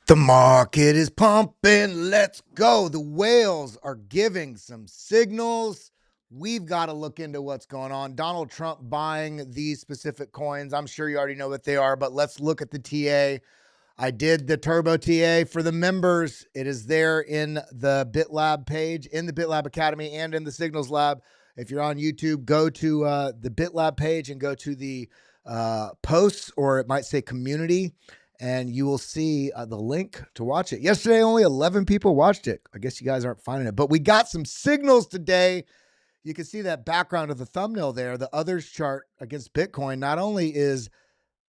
The market is pumping. Let's go. The whales are giving some signals. We've got to look into what's going on. Donald Trump buying these specific coins. I'm sure you already know what they are, but let's look at the TA. I did the Turbo TA for the members. It is there in the BitLab page, in the BitLab Academy, and in the Signals Lab. If you're on YouTube, go to the BitLab page and go to the posts, or it might say community, and you will see the link to watch it. Yesterday, only 11 people watched it. I guess you guys aren't finding it, but we got some signals today. You can see that background of the thumbnail there. The others chart against Bitcoin. Not only is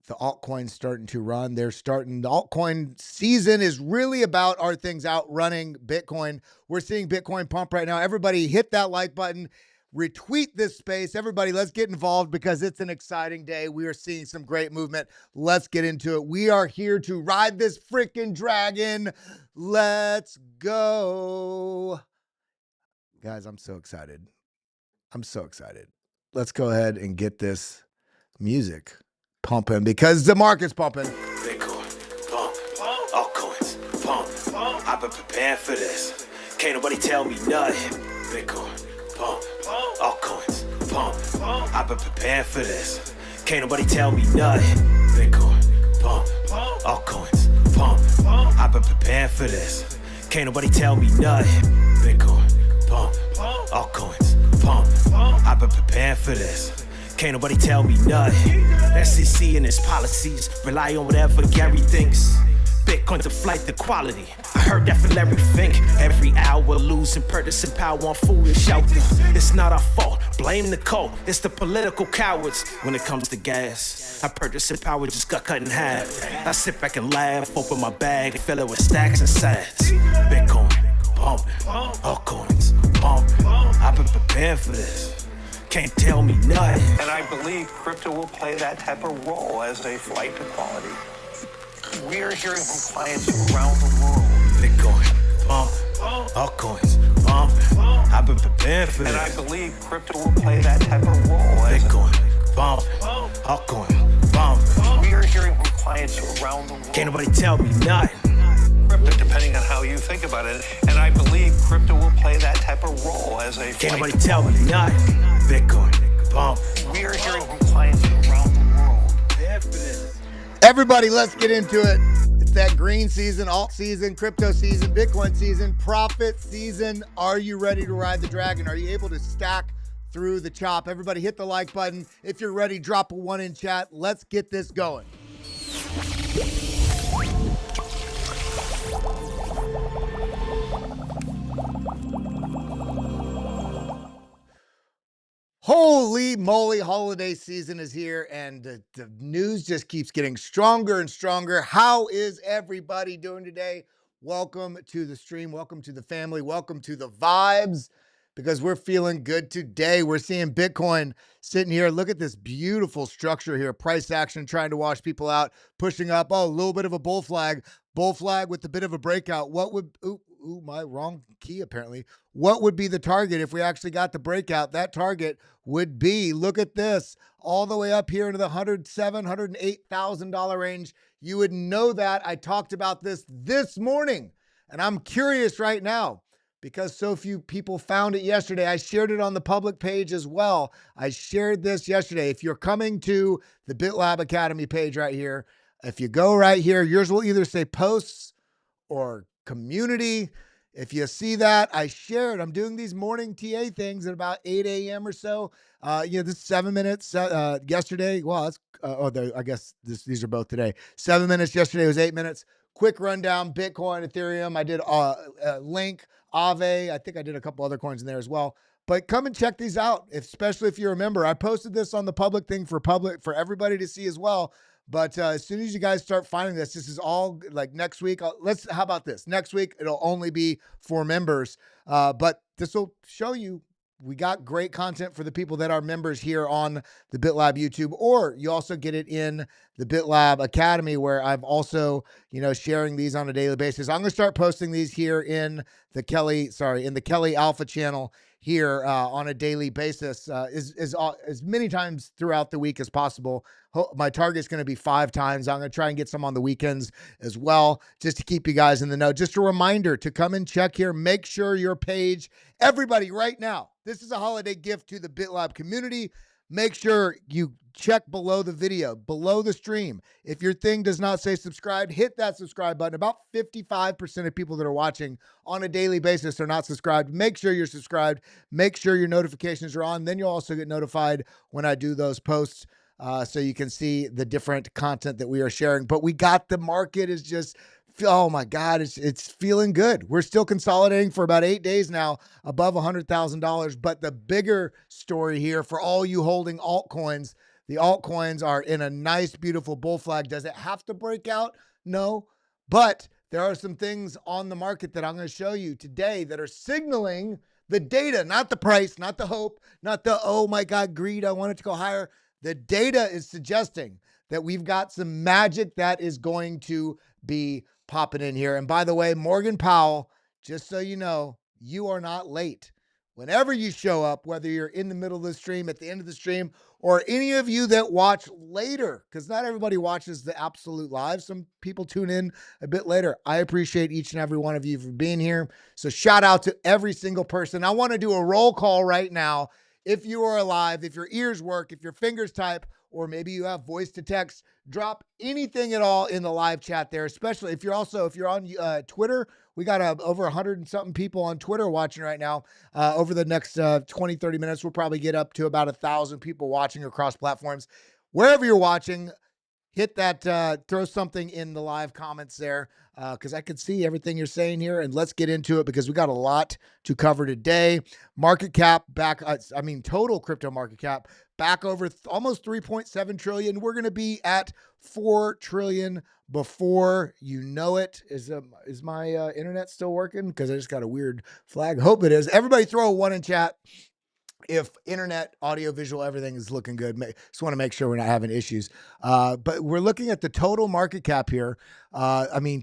the altcoins starting to run, they're starting. The altcoin season is really about, are things outrunning Bitcoin? We're seeing Bitcoin pump right now. Everybody hit that like button. Retweet this space. Everybody, let's get involved because it's an exciting day. We are seeing some great movement. Let's get into it. We are here to ride this freaking dragon. Let's go. Guys, I'm so excited. I'm so excited. Let's go ahead and get this music pumping because the market's pumping. Bitcoin, pump, altcoins, pump. I've been preparing for this. Can't nobody tell me nothing. Bitcoin, pump, altcoins, pump. I've been preparing for this. Can't nobody tell me nothing. Bitcoin, pump, altcoins, pump. I've been preparing for this. Can't nobody tell me nothing. Bitcoin, pump, altcoins, pump. I've been preparing for this. Can't nobody tell me nothing. SEC and its policies rely on whatever Gary thinks. Bitcoin's a flight to quality. I heard that from Larry Fink. Every hour losing purchasing power on foolish out there. It's not our fault. Blame the coal. It's the political cowards. When it comes to gas, our purchasing power just got cut in half. I sit back and laugh, open my bag, fill it with stacks and sats. Bitcoin pumping, altcoins pumping. I've been preparing for this. Can't tell me nothing. And I believe crypto will play that type of role as a flight to quality. We are hearing from clients around the world. Bitcoin, pump, altcoins, pumping. I've been preparing for this. And I believe crypto will play that type of role as Bitcoin, pump, altcoin, pump. We are hearing from clients around the world. Can't nobody tell me nothing. Crypto, depending on how you think about it. And I believe crypto will play that type of role as a Can't flight nobody tell me nothing. Bitcoin, pump. We are hearing from clients around the world. Everybody, let's get into it. It's that green season, alt season, crypto season, Bitcoin season, profit season. Are you ready to ride the dragon? Are you able to stack through the chop? Everybody hit the like button. If you're ready, drop a 1 in chat. Let's get this going. Holy moly, holiday season is here and the news just keeps getting stronger and stronger. How is everybody doing today? Welcome to the stream. Welcome to the family. Welcome to the vibes because we're feeling good today. We're seeing Bitcoin sitting here. Look at this beautiful structure here. Price action trying to wash people out, pushing up. Oh, a little bit of a bull flag. Bull flag with a bit of a breakout. What would... Ooh, my wrong key apparently. What would be the target if we actually got the breakout? That target would be, look at this, all the way up here into the $107,000, $108,000 range. You would know that. I talked about this morning, and I'm curious right now because so few people found it yesterday. I shared it on the public page as well. I shared this yesterday. If you're coming to the BitLab Academy page right here, if you go right here, yours will either say posts or community. If you see that, I shared. I'm doing these morning TA things at about 8 a.m. or so. This is 7 minutes yesterday. Well, that's, I guess these are both today. 7 minutes yesterday was 8 minutes. Quick rundown, Bitcoin, Ethereum. I did Link, AAVE. I think I did a couple other coins in there as well. But come and check these out, especially if you're a member. I posted this on the public thing for everybody to see as well. But as soon as you guys start finding this is all like next week. How about this? Next week, it'll only be for members. But this will show you we got great content for the people that are members here on the BitLab YouTube, or you also get it in the BitLab Academy where I'm also, sharing these on a daily basis. I'm going to start posting these here in the Kelly Alpha channel here on a daily basis as many times throughout the week as possible. My target is going to be 5 times. I'm going to try and get some on the weekends as well, just to keep you guys in the know. Just a reminder to come and check here. Make sure your page, everybody right now, this is a holiday gift to the BitLab community. Make sure you check below the video, below the stream. If your thing does not say subscribe, hit that subscribe button. About 55% of people that are watching on a daily basis are not subscribed. Make sure you're subscribed. Make sure your notifications are on. Then you'll also get notified when I do those posts, so you can see the different content that we are sharing. But we got the market is just, oh my God, it's feeling good. We're still consolidating for about 8 days now, above $100,000. But the bigger story here for all you holding altcoins, the altcoins are in a nice, beautiful bull flag. Does it have to break out? No, but there are some things on the market that I'm going to show you today that are signaling the data, not the price, not the hope, not the, oh my God, greed, I want it to go higher. The data is suggesting that we've got some magic that is going to be popping in here. And by the way, Morgan Powell, just so you know, you are not late. Whenever you show up, whether you're in the middle of the stream, at the end of the stream, or any of you that watch later, because not everybody watches the absolute live. Some people tune in a bit later. I appreciate each and every one of you for being here. So shout out to every single person. I want to do a roll call right now. If you are alive, if your ears work, if your fingers type, or maybe you have voice to text, drop anything at all in the live chat there, especially if you're on Twitter. We got over 100 and something people on Twitter watching right now. Over the next 20, 30 minutes, we'll probably get up to about 1,000 people watching across platforms. Wherever you're watching, hit that, throw something in the live comments there, because I can see everything you're saying here. And let's get into it because we got a lot to cover today. Market cap back, total crypto market cap back over almost 3.7 trillion. We're going to be at 4 trillion before you know it. Is my internet still working? Because I just got a weird flag. Hope it is. Everybody throw a 1 in chat if internet, audio, visual, everything is looking good. Just want to make sure we're not having issues. But we're looking at the total market cap here. God,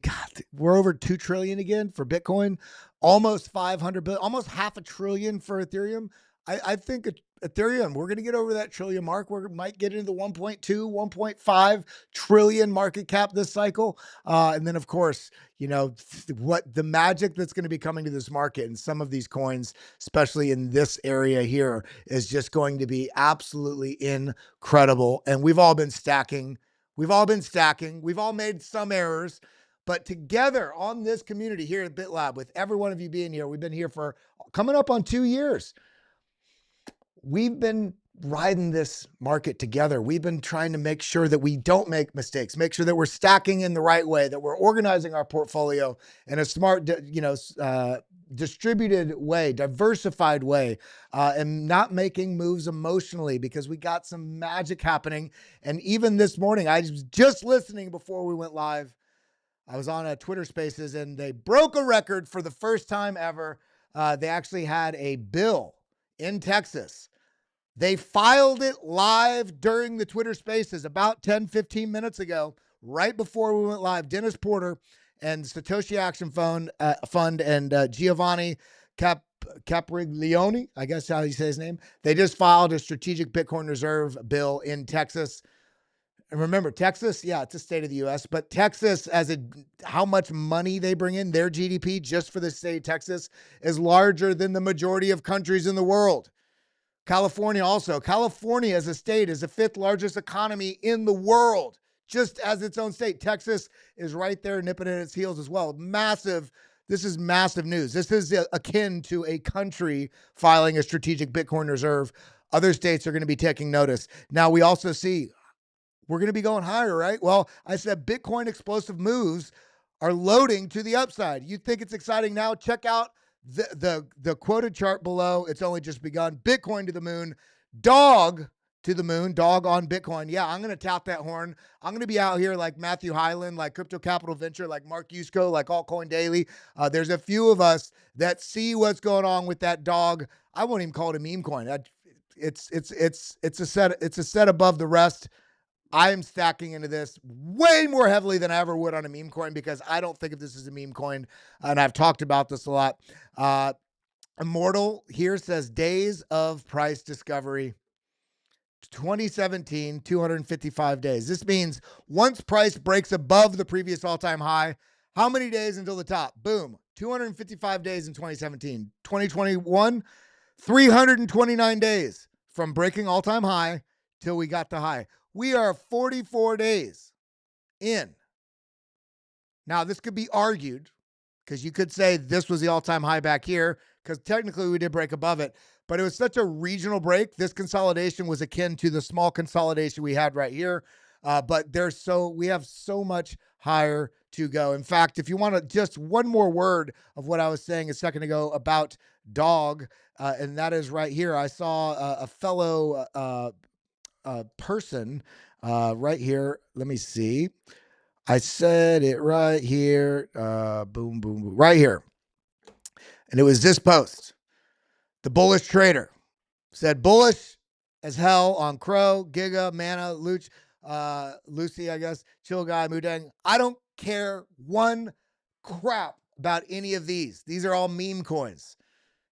we're over 2 trillion again for Bitcoin, almost 500 billion, almost half a trillion for Ethereum. I think Ethereum, we're going to get over that trillion mark. We might get into the 1.2, 1.5 trillion market cap this cycle. And then, of course, what the magic that's going to be coming to this market and some of these coins, especially in this area here, is just going to be absolutely incredible. And we've all been stacking. We've all made some errors. But together on this community here at BitLab, with every one of you being here, we've been here for coming up on 2 years. We've been riding this market together. We've been trying to make sure that we don't make mistakes, make sure that we're stacking in the right way, that we're organizing our portfolio in a smart, distributed way, diversified way, and not making moves emotionally, because we got some magic happening. And even this morning, I was just listening before we went live. I was on a Twitter Spaces and they broke a record for the first time ever. They actually had a bill in Texas. They filed it live during the Twitter Spaces about 10, 15 minutes ago, right before we went live. Dennis Porter and Satoshi Action Fund and Giovanni Capriglione, I guess how you say his name. They just filed a strategic Bitcoin reserve bill in Texas. And remember, Texas, yeah, it's a state of the U.S., but Texas, how much money they bring in, their GDP just for the state of Texas is larger than the majority of countries in the world. California also. California as a state is the 5th largest economy in the world, just as its own state. Texas is right there nipping at its heels as well. Massive. This is massive news. This is akin to a country filing a strategic Bitcoin reserve. Other states are going to be taking notice. Now, we also see we're going to be going higher, right? Well, I said Bitcoin explosive moves are loading to the upside. You think it's exciting now? Check out the quoted chart below. It's only just begun. Bitcoin to the moon, dog to the moon, dog on Bitcoin. Yeah, I'm going to tout that horn. I'm going to be out here like Matthew Hyland, like Crypto Capital Venture, like Mark Yusko, like Altcoin Daily. There's a few of us that see what's going on with that dog. I won't even call it a meme coin. It's a set above the rest. I am stacking into this way more heavily than I ever would on a meme coin, because I don't think of this as a meme coin. And I've talked about this a lot. Immortal here says days of price discovery. 2017, 255 days. This means once price breaks above the previous all-time high, how many days until the top? Boom, 255 days in 2017. 2021, 329 days from breaking all-time high till we got the high. We are 44 days in. Now, this could be argued because you could say this was the all-time high back here because technically we did break above it, but it was such a regional break. This consolidation was akin to the small consolidation we had right here, but we have so much higher to go. In fact, if you want to just one more word of what I was saying a second ago about dog, and that is right here. I saw a fellow person right here. Let me see. I said it right here. Boom, boom, boom. Right here. And it was this post. The bullish trader said bullish as hell on Crow, Giga, Mana, Lucy, I guess, Chill Guy, Mudang. I don't care one crap about any of these. These are all meme coins.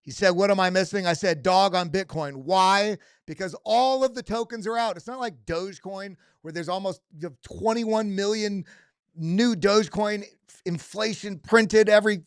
He said, what am I missing? I said, dog on Bitcoin. Why? Because all of the tokens are out. It's not like Dogecoin where there's almost 21 million new Dogecoin inflation printed every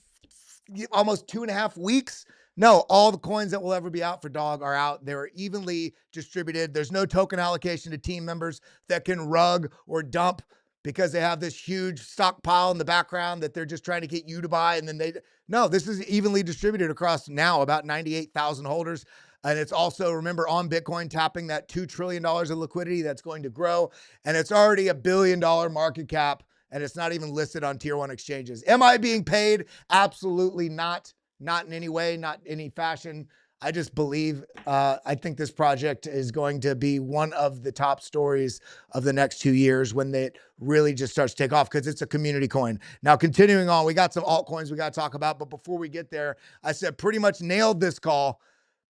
almost 2.5 weeks. No, all the coins that will ever be out for dog are out. They're evenly distributed. There's no token allocation to team members that can rug or dump because they have this huge stockpile in the background that they're just trying to get you to buy. And then no, this is evenly distributed across now about 98,000 holders. And it's also, remember, on Bitcoin tapping that $2 trillion of liquidity that's going to grow. And it's already $1 billion market cap. And it's not even listed on tier 1 exchanges. Am I being paid? Absolutely not. Not in any way, not any fashion. I just believe, I think this project is going to be one of the top stories of the next 2 years when it really just starts to take off because it's a community coin. Now, continuing on, we got some altcoins we got to talk about. But before we get there, I said pretty much nailed this call.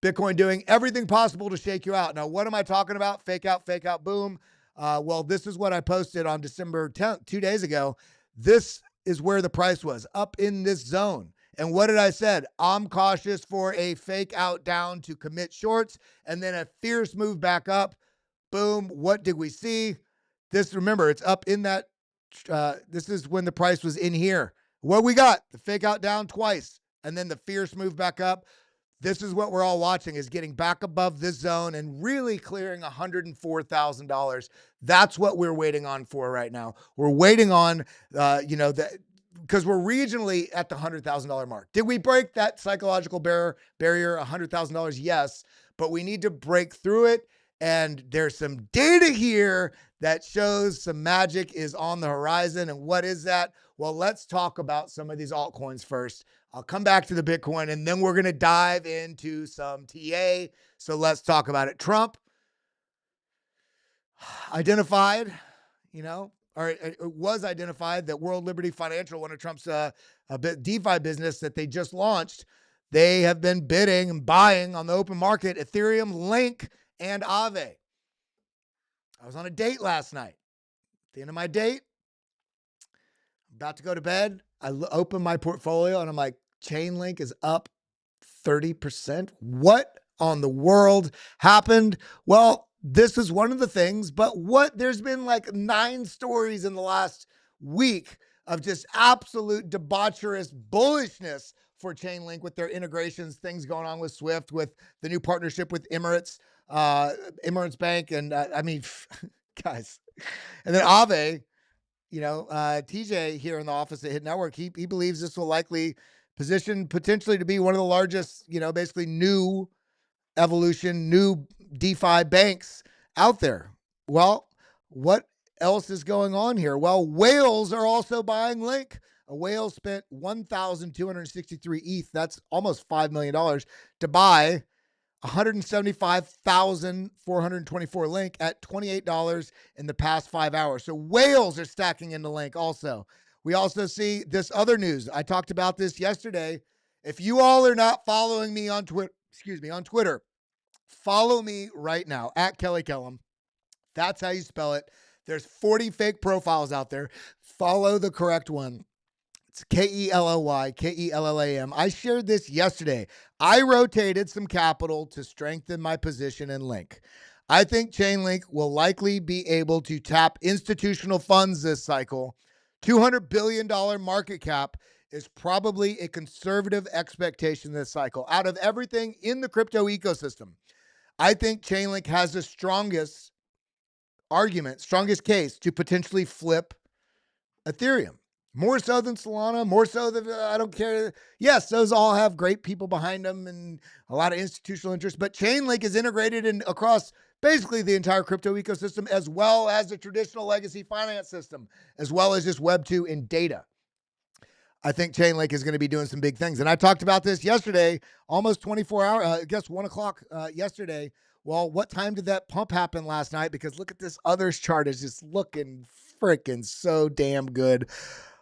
Bitcoin doing everything possible to shake you out. Now, what am I talking about? Fake out, boom. Well, this is what I posted on December 10th, 2 days ago. This is where the price was, up in this zone. And what did I said? I'm cautious for a fake out down to commit shorts and then a fierce move back up. Boom. What did we see? This, remember, it's up in that. This is when the price was in here. What we got? The fake out down twice and then the fierce move back up. This is what we're all watching, is getting back above this zone and really clearing $104,000. That's what we're waiting on for right now. We're waiting on, because we're regionally at the $100,000 mark. Did we break that psychological barrier, $100,000? Yes, but we need to break through it. And there's some data here that shows some magic is on the horizon. And what is that? Well, let's talk about some of these altcoins first. I'll come back to the Bitcoin and then we're going to dive into some TA. So let's talk about it. Trump identified, or it was identified that World Liberty Financial, one of Trump's DeFi business that they just launched, they have been bidding and buying on the open market Ethereum, Link, and AAVE. I was on a date last night. At the end of my date, I'm about to go to bed. I open my portfolio and I'm like, Chainlink is up 30%. What on the world happened? Well, this is one of the things, but there's been like 9 stories in the last week of just absolute debaucherous bullishness for Chainlink with their integrations, things going on with Swift, with the new partnership with Emirates Bank. And guys, and then AAVE, TJ here in the office at Hit Network, he believes this will likely position potentially to be one of the largest, basically new evolution, new DeFi banks out there. Well, what else is going on here? Well, whales are also buying Link. A whale spent 1,263 ETH, that's almost $5 million, to buy 175,424 Link at $28 in the past 5 hours. So whales are stacking into Link also. We also see this other news. I talked about this yesterday. If you all are not following me on Twitter, follow me right now at Kelly Kellum. That's how you spell it. There's 40 fake profiles out there. Follow the correct one. It's KELLY, KELLAM. I shared this yesterday. I rotated some capital to strengthen my position in Link. I think Chainlink will likely be able to tap institutional funds this cycle. $200 billion market cap is probably a conservative expectation this cycle. Out of everything in the crypto ecosystem, I think Chainlink has the strongest argument, strongest case to potentially flip Ethereum. More so than Solana, more so than, I don't care. Yes, those all have great people behind them and a lot of institutional interest, but Chainlink is integrated in across basically the entire crypto ecosystem, as well as the traditional legacy finance system, as well as just Web 2 and data. I think Chainlink is going to be doing some big things. And I talked about this yesterday, almost 24 hours, I guess 1 o'clock yesterday. Well, what time did that pump happen last night? Because look at this others chart is just looking freaking so damn good.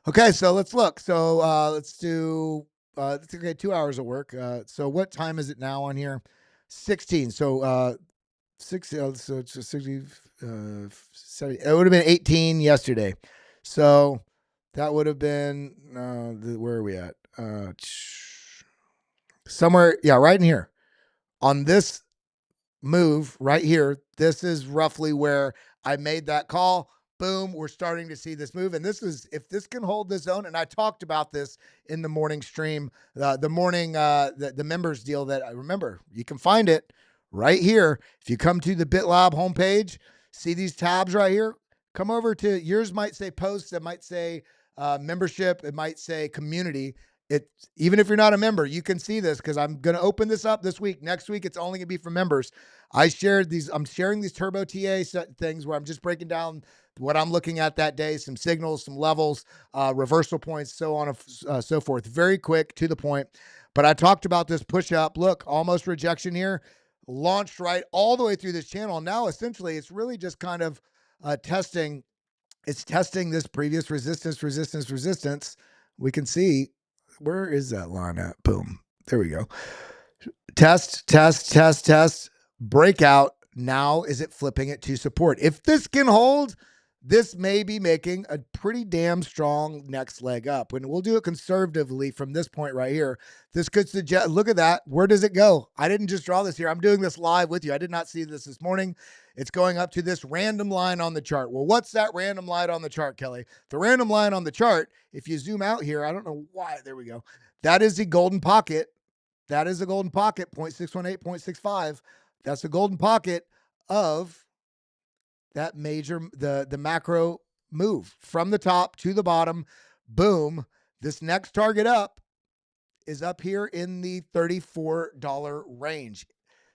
Okay, so let's look. So let's do, it's okay, 2 hours of work. So what time is it now on here? 16. So 60, so it's 60, 70. It would have been 18 yesterday. So that would have been, where are we at? Somewhere, yeah, right in here. On this move right here, this is roughly where I made that call. Boom, we're starting to see this move. And this is, if this can hold this zone, and I talked about this in the morning stream, the morning, the members deal that I remember, you can find it right here. If you come to the BitLab homepage, see these tabs right here, come over to, yours might say posts, it might say membership, it might say community. Even if you're not a member, you can see this because I'm going to open this up this week. Next week, it's only going to be for members. I'm sharing these Turbo TA things where I'm just breaking down what I'm looking at that day, some signals, some levels, reversal points, so on and so forth. Very quick, to the point. But I talked about this push up. Look, almost rejection here. Launched right all the way through this channel. Now, essentially, it's really just kind of testing. It's testing this previous resistance. We can see, where is that line at? Boom. There we go. Test. Breakout. Now is it flipping it to support? If this can hold, this may be making a pretty damn strong next leg up. And we'll do it conservatively from this point right here. This could suggest, look at that. Where does it go? I didn't just draw this here. I'm doing this live with you. I did not see this morning. It's going up to this random line on the chart. Well, what's that random line on the chart, Kelly? The random line on the chart, if you zoom out here, I don't know why, there we go. That is the golden pocket. That is the golden pocket, 0.618, 0.65. That's the golden pocket of that major, the macro move from the top to the bottom. Boom. This next target up is up here in the $34 range.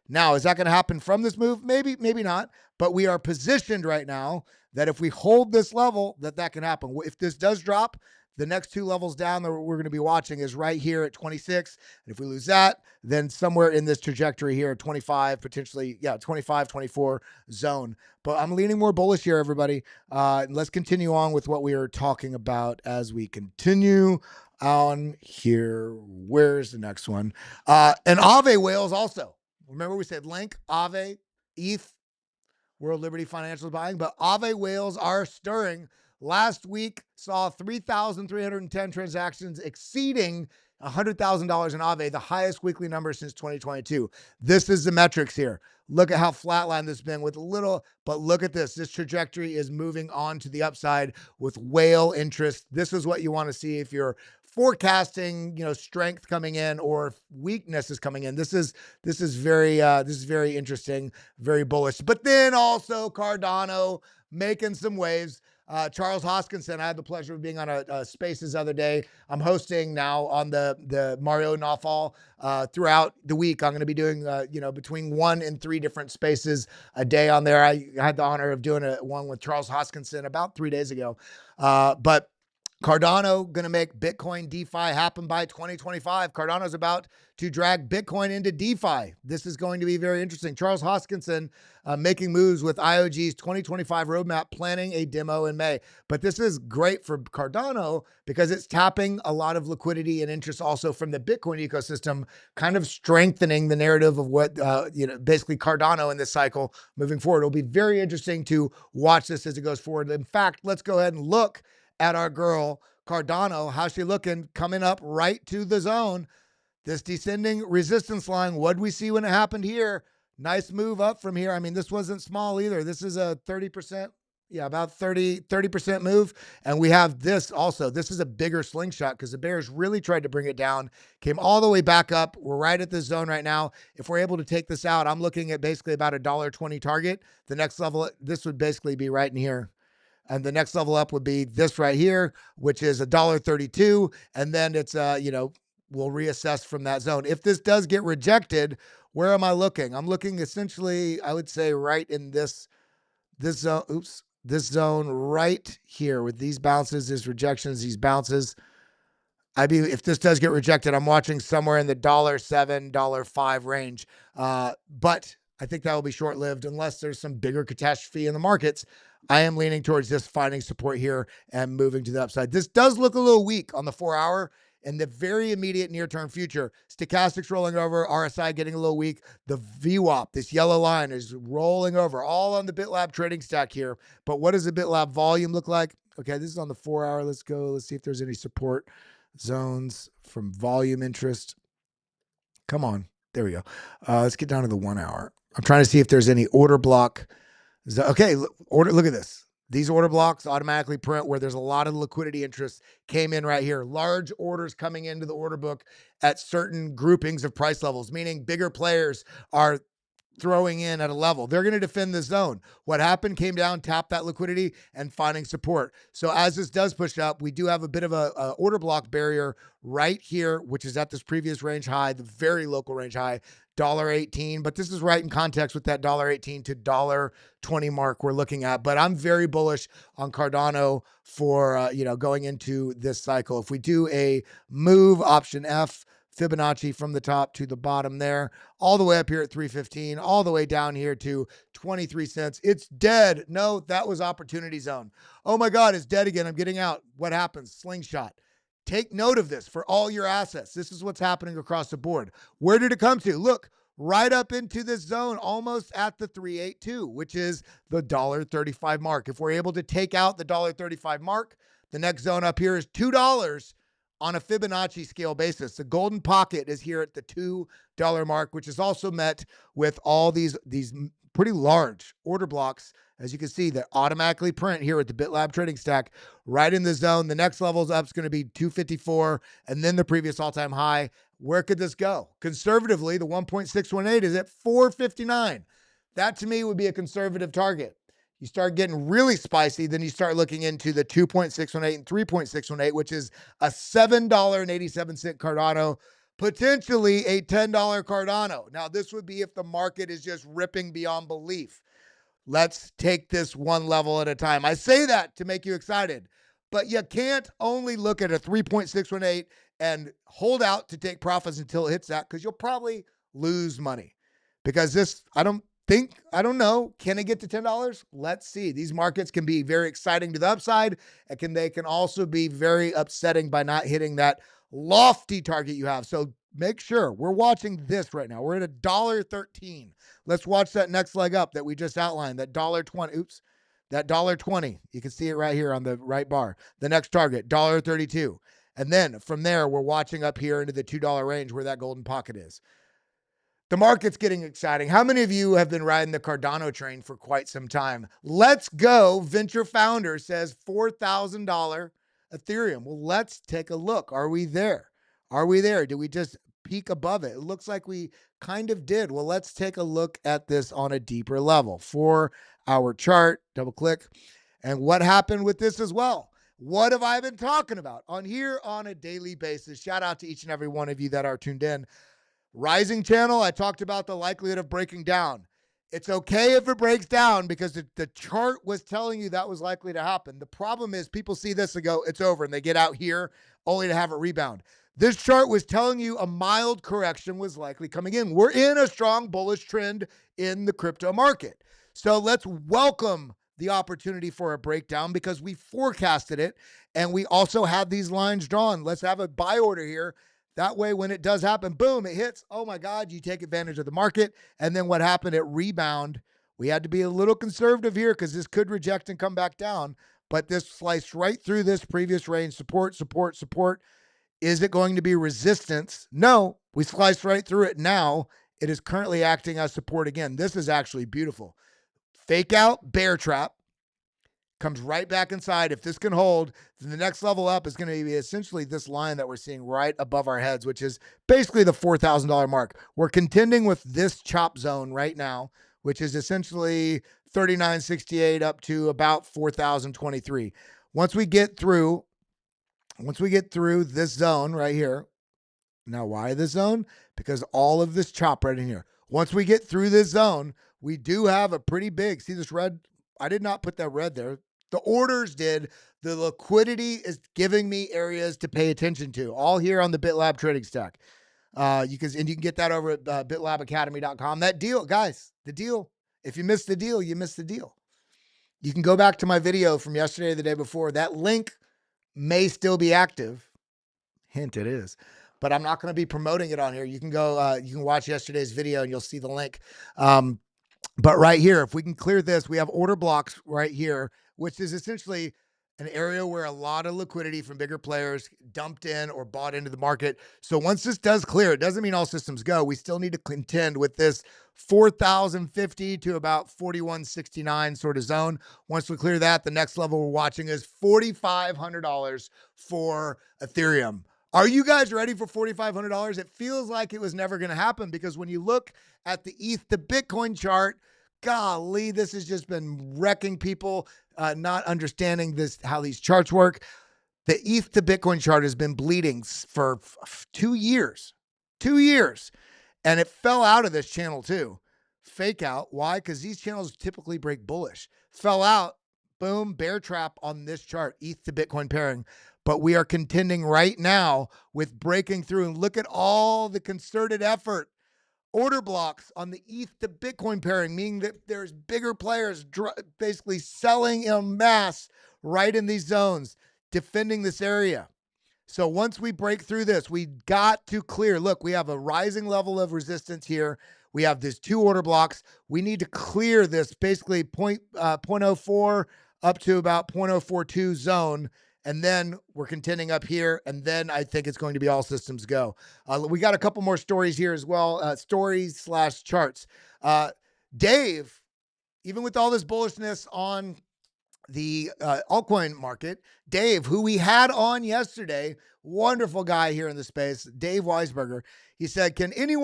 Now, is that going to happen from this move? Maybe, maybe not. But we are positioned right now that if we hold this level, that can happen. If this does drop, the next two levels down that we're going to be watching is right here at 26. And if we lose that, then somewhere in this trajectory here at 25, potentially, 25, 24 zone. But I'm leaning more bullish here, everybody. Let's continue on with what we are talking about as we continue on here. Where's the next one? And AAVE whales also. Remember we said Link, AAVE, ETH, World Liberty Financial is buying, but AAVE whales are stirring. Last week saw 3,310 transactions exceeding $100,000 in AAVE, the highest weekly number since 2022. This is the metrics here. Look at how flatlined this has been with a little, but look at this. This trajectory is moving on to the upside with whale interest. This is what you want to see if you're forecasting, strength coming in or weakness is coming in. This is very interesting, very bullish. But then also Cardano making some waves. Charles Hoskinson, I had the pleasure of being on a Spaces the other day. I'm hosting now on the Mario Nawfal throughout the week. I'm going to be doing, between 1 and 3 different Spaces a day on there. I had the honor of doing one with Charles Hoskinson about 3 days ago. But Cardano going to make Bitcoin DeFi happen by 2025. Cardano's about to drag Bitcoin into DeFi. This is going to be very interesting. Charles Hoskinson making moves with IOG's 2025 roadmap, planning a demo in May. But this is great for Cardano because it's tapping a lot of liquidity and interest also from the Bitcoin ecosystem, kind of strengthening the narrative of what, basically Cardano in this cycle moving forward. It'll be very interesting to watch this as it goes forward. In fact, let's go ahead and look at our girl Cardano, how's she looking? Coming up right to the zone. This descending resistance line, what did we see when it happened here? Nice move up from here. I mean, this wasn't small either. This is a 30%, about 30% move. And we have this also. This is a bigger slingshot because the bears really tried to bring it down, came all the way back up. We're right at this zone right now. If we're able to take this out, I'm looking at basically about a $1.20 target. The next level, this would basically be right in here. And the next level up would be this right here, which is $1.32. And then it's, we'll reassess from that zone. If this does get rejected, where am I looking? I'm looking essentially, I would say right in this zone. Oops, this zone right here with these bounces, these rejections, these bounces. If this does get rejected, I'm watching somewhere in the $7, $5 range. But I think that will be short-lived unless there's some bigger catastrophe in the markets. I am leaning towards this finding support here and moving to the upside. This does look a little weak on the 4-hour. In the very immediate near-term future, stochastics rolling over, RSI getting a little weak. The VWAP, this yellow line, is rolling over, all on the BitLab trading stack here. But what does the BitLab volume look like? Okay, this is on the 4-hour. Let's go. Let's see if there's any support zones from volume interest. Come on. There we go. Let's get down to the 1-hour. I'm trying to see if there's any order block. Okay, look at this. These order blocks automatically print where there's a lot of liquidity interest came in right here. Large orders coming into the order book at certain groupings of price levels, meaning bigger players are throwing in at a level. They're going to defend the zone. What happened? Came down, tapped that liquidity, and finding support. So as this does push up, we do have a bit of a order block barrier right here, which is at this previous range high, the very local range high, $1.18. But this is right in context with that $1.18 to $1.20 mark we're looking at. But I'm very bullish on Cardano for going into this cycle. If we do a move, option F, Fibonacci from the top to the bottom there, all the way up here at 315, all the way down here to 23 cents. It's dead. No, that was opportunity zone. Oh my God, it's dead again. I'm getting out. What happens? Slingshot. Take note of this for all your assets. This is what's happening across the board. Where did it come to? Look, right up into this zone, almost at the 382, which is the $1.35 mark. If we're able to take out the $1.35 mark, the next zone up here is $2 on a Fibonacci scale basis. The golden pocket is here at the $2 mark, which is also met with all these pretty large order blocks, as you can see, that automatically print here at the BitLab trading stack right in the zone. The next level's up is going to be 254, and then the previous all-time high. Where could this go? Conservatively, the 1.618 is at 459. That to me would be a conservative target. You start getting really spicy, then you start looking into the 2.618 and 3.618, which is a $7.87 Cardano, potentially a $10 Cardano. Now, this would be if the market is just ripping beyond belief. Let's take this one level at a time. I say that to make you excited, but you can't only look at a 3.618 and hold out to take profits until it hits that, because you'll probably lose money. Because this, I don't know. Can it get to $10? Let's see. These markets can be very exciting to the upside, and they can also be very upsetting by not hitting that lofty target you have. So make sure we're watching this right now. We're at $1.13. Let's watch that next leg up that we just outlined, that $1.20. Oops, that $1.20. You can see it right here on the right bar. The next target, $1.32. And then from there, we're watching up here into the $2 range where that golden pocket is. The market's getting exciting. How many of you have been riding the Cardano train for quite some time? Let's go. Venture Founder says $4,000 Ethereum. Well, let's take a look. Are we there? Are we there? Did we just peak above it? It looks like we kind of did. Well, let's take a look at this on a deeper level. 4-hour chart, double click. And what happened with this as well? What have I been talking about on here on a daily basis? Shout out to each and every one of you that are tuned in. Rising channel, I talked about the likelihood of breaking down. It's okay if it breaks down because the chart was telling you that was likely to happen. The problem is people see this and go, it's over, and they get out here only to have it rebound. This chart was telling you a mild correction was likely coming in. We're in a strong bullish trend in the crypto market. So let's welcome the opportunity for a breakdown because we forecasted it and we also had these lines drawn. Let's have a buy order here. That way, when it does happen, boom, it hits. Oh my God, you take advantage of the market. And then what happened at rebound, we had to be a little conservative here because this could reject and come back down. but this sliced right through this previous range, support, support, support. Is it going to be resistance? No, we sliced right through it now. It is currently acting as support again. This is actually beautiful. Fake out, bear trap, comes right back inside. If this can hold, then the next level up is going to be essentially this line that we're seeing right above our heads, which is basically the $4,000 mark. We're contending with this chop zone right now, which is essentially 39.68 up to about 4,023. Once we get through this zone right here. Now, why this zone? Because all of this chop right in here. Once we get through this zone, we do have a pretty big, see this red? I did not put that red there. The orders did. The liquidity is giving me areas to pay attention to, all here on the BitLab trading stack. You can get that over at bitlabacademy.com. That deal, guys, the deal. If you missed the deal, you missed the deal. You can go back to my video from yesterday or the day before. That link may still be active. Hint, it is. But I'm not going to be promoting it on here. You can go, you can watch yesterday's video and you'll see the link. But right here, if we can clear this, we have order blocks right here, which is essentially an area where a lot of liquidity from bigger players dumped in or bought into the market. So once this does clear, it doesn't mean all systems go. We still need to contend with this 4,050 to about 4,169 sort of zone. Once we clear that, the next level we're watching is $4,500 for Ethereum. Are you guys ready for $4,500? It feels like it was never going to happen because when you look at the ETH to Bitcoin chart, golly, this has just been wrecking people, not understanding this, how these charts work. The ETH to Bitcoin chart has been bleeding for 2 years, and it fell out of this channel too. Fake out. Why? Because these channels typically break bullish. Fell out, boom, bear trap on this chart, ETH to Bitcoin pairing. But we are contending right now with breaking through. And look at all the concerted effort. Order blocks on the ETH to Bitcoin pairing, meaning that there's bigger players basically selling en masse right in these zones, defending this area. So once we break through this, we got to clear. Look, we have a rising level of resistance here. We have these 2 order blocks. We need to clear this basically 0.04 up to about 0.042 zone. And then we're contending up here, and then I think it's going to be all systems go. We got a couple more stories here as well, stories/charts. Dave, even with all this bullishness on the altcoin market, Dave, who we had on yesterday, wonderful guy here in the space, Dave Weisberger, he said, can any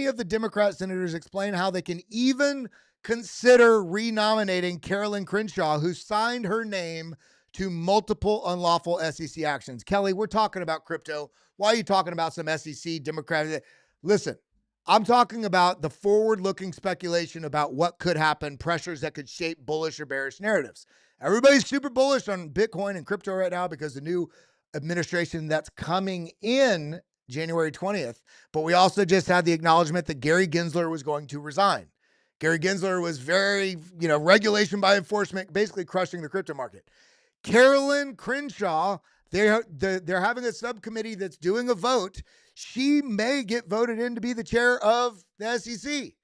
of the Democrat senators explain how they can even consider renominating Carolyn Crenshaw, who signed her name to multiple unlawful SEC actions? Kelly, we're talking about crypto. Why are you talking about some SEC Democrat? Listen, I'm talking about the forward-looking speculation about what could happen, pressures that could shape bullish or bearish narratives. Everybody's super bullish on Bitcoin and crypto right now because the new administration that's coming in January 20th. But we also just had the acknowledgement that Gary Gensler was going to resign. Gary Gensler was very, regulation by enforcement, basically crushing the crypto market. Carolyn Crenshaw, they're having a subcommittee that's doing a vote. She may get voted in to be the chair of the SEC.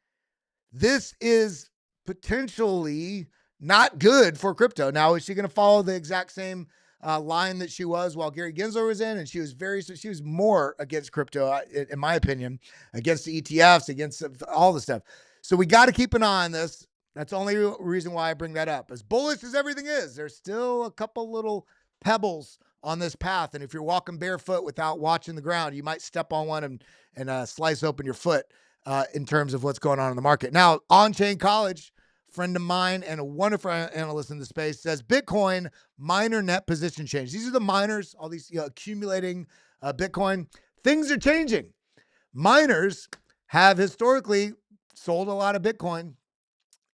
This is potentially not good for crypto. Now, is she going to follow the exact same line that she was while Gary Gensler was in? And she was more against crypto, in my opinion, against the ETFs, against all the stuff. So we got to keep an eye on this. That's the only reason why I bring that up. As bullish as everything is, there's still a couple little pebbles on this path. And if you're walking barefoot without watching the ground, you might step on one and slice open your foot in terms of what's going on in the market. Now, On-Chain College, friend of mine and a wonderful analyst in the space, says Bitcoin miner net position change. These are the miners, all these accumulating Bitcoin. Things are changing. Miners have historically sold a lot of Bitcoin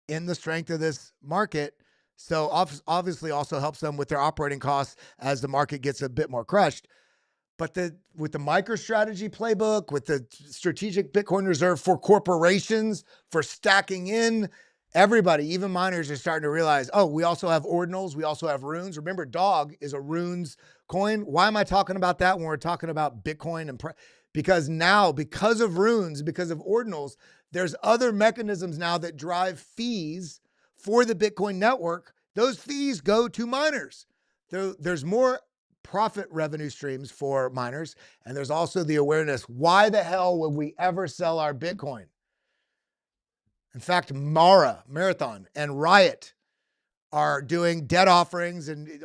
in the strength of this market. So obviously also helps them with their operating costs as the market gets a bit more crushed. But with the MicroStrategy playbook, with the strategic Bitcoin reserve for corporations, for stacking in, everybody, even miners, are starting to realize, oh, we also have ordinals, we also have runes. Remember, dog is a runes coin. Why am I talking about that when we're talking about Bitcoin? Because now, because of runes, because of ordinals, there's other mechanisms now that drive fees for the Bitcoin network Those fees go to miners. There's more profit revenue streams for miners, and there's also the awareness. Why the hell would we ever sell our Bitcoin? In fact, Marathon, and Riot are doing debt offerings and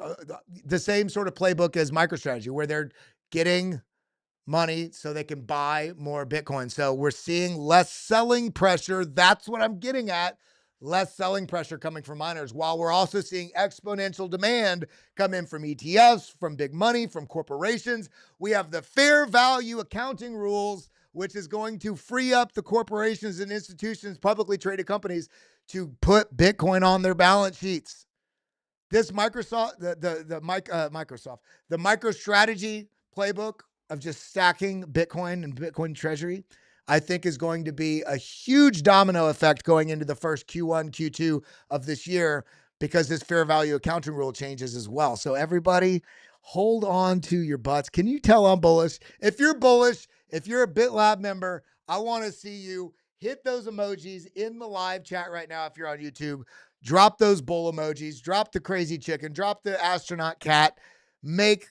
the same sort of playbook as MicroStrategy, where they're getting money so they can buy more Bitcoin. So we're seeing less selling pressure. That's what I'm getting at. Less selling pressure coming from miners, while we're also seeing exponential demand come in from ETFs, from big money, from corporations. We have the fair value accounting rules, which is going to free up the corporations and institutions, publicly traded companies, to put Bitcoin on their balance sheets. This Microsoft, the MicroStrategy playbook of just stacking Bitcoin and Bitcoin treasury, I think is going to be a huge domino effect going into the first Q1, Q2 of this year, because this fair value accounting rule changes as well. So everybody hold on to your butts. Can you tell I'm bullish? If you're bullish, if you're a BitLab member, I want to see you hit those emojis in the live chat right now. If you're on YouTube, drop those bull emojis, drop the crazy chicken, drop the astronaut cat.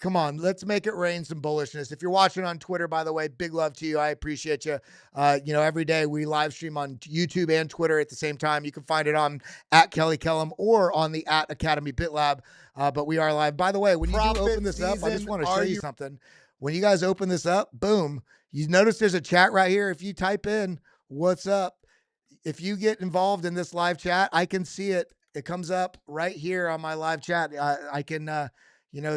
Come on, let's make it rain some bullishness. If you're watching on Twitter, by the way, big love to you. I appreciate you. Every day we live stream on YouTube and Twitter at the same time. You can find it on @KellyKellum or on the @Academy BitLab. But we are live. By the way, when you do open this up, I just want to show you something. When you guys open this up, boom, you notice there's a chat right here. If you type in "what's up," if you get involved in this live chat, I can see it. It comes up right here on my live chat. I can,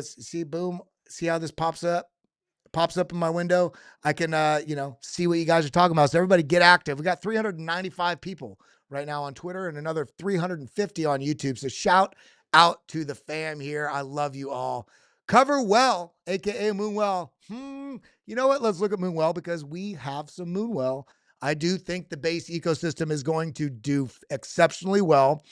see, boom, see how this pops up in my window. I can, see what you guys are talking about. So everybody get active. We got 395 people right now on Twitter and another 350 on YouTube. So shout out to the fam here. I love you all. Cover Well, aka Moonwell. You know what? Let's look at Moonwell because we have some Moonwell. I do think the base ecosystem is going to do exceptionally well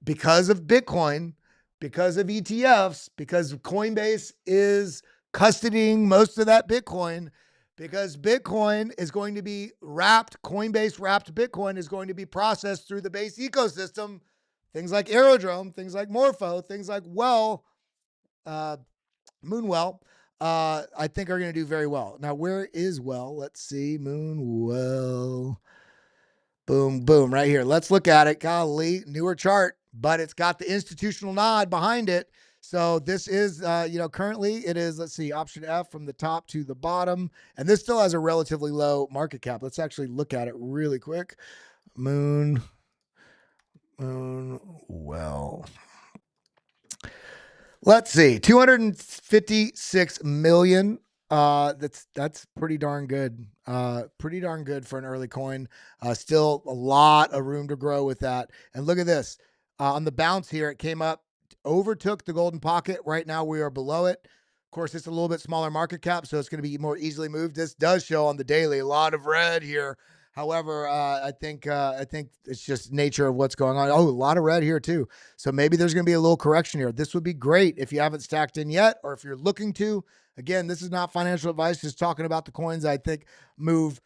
because of Bitcoin, because of ETFs, because Coinbase is custodying most of that Bitcoin, because Bitcoin is going to be Coinbase wrapped Bitcoin is going to be processed through the base ecosystem. Things like Aerodrome, things like Morpho, things like Moonwell, I think are going to do very well. Now, where is Well? Let's see. Moonwell. Boom, boom, right here. Let's look at it. Golly, newer chart, but it's got the institutional nod behind it. So this is, currently it is, let's see, option F from the top to the bottom. And this still has a relatively low market cap. Let's actually look at it really quick. Well. Let's see, 256 million. That's pretty darn good. Pretty darn good for an early coin. Still a lot of room to grow with that. And look at this. On the bounce here, it came up, overtook the golden pocket. Right now we are below it. Of course, it's a little bit smaller market cap, so it's going to be more easily moved. This does show on the daily a lot of red here. However, I think it's just nature of what's going on. Oh, a lot of red here too. So maybe there's going to be a little correction here. This would be great if you haven't stacked in yet, or if you're looking to. Again, this is not financial advice, just talking about the coins I think move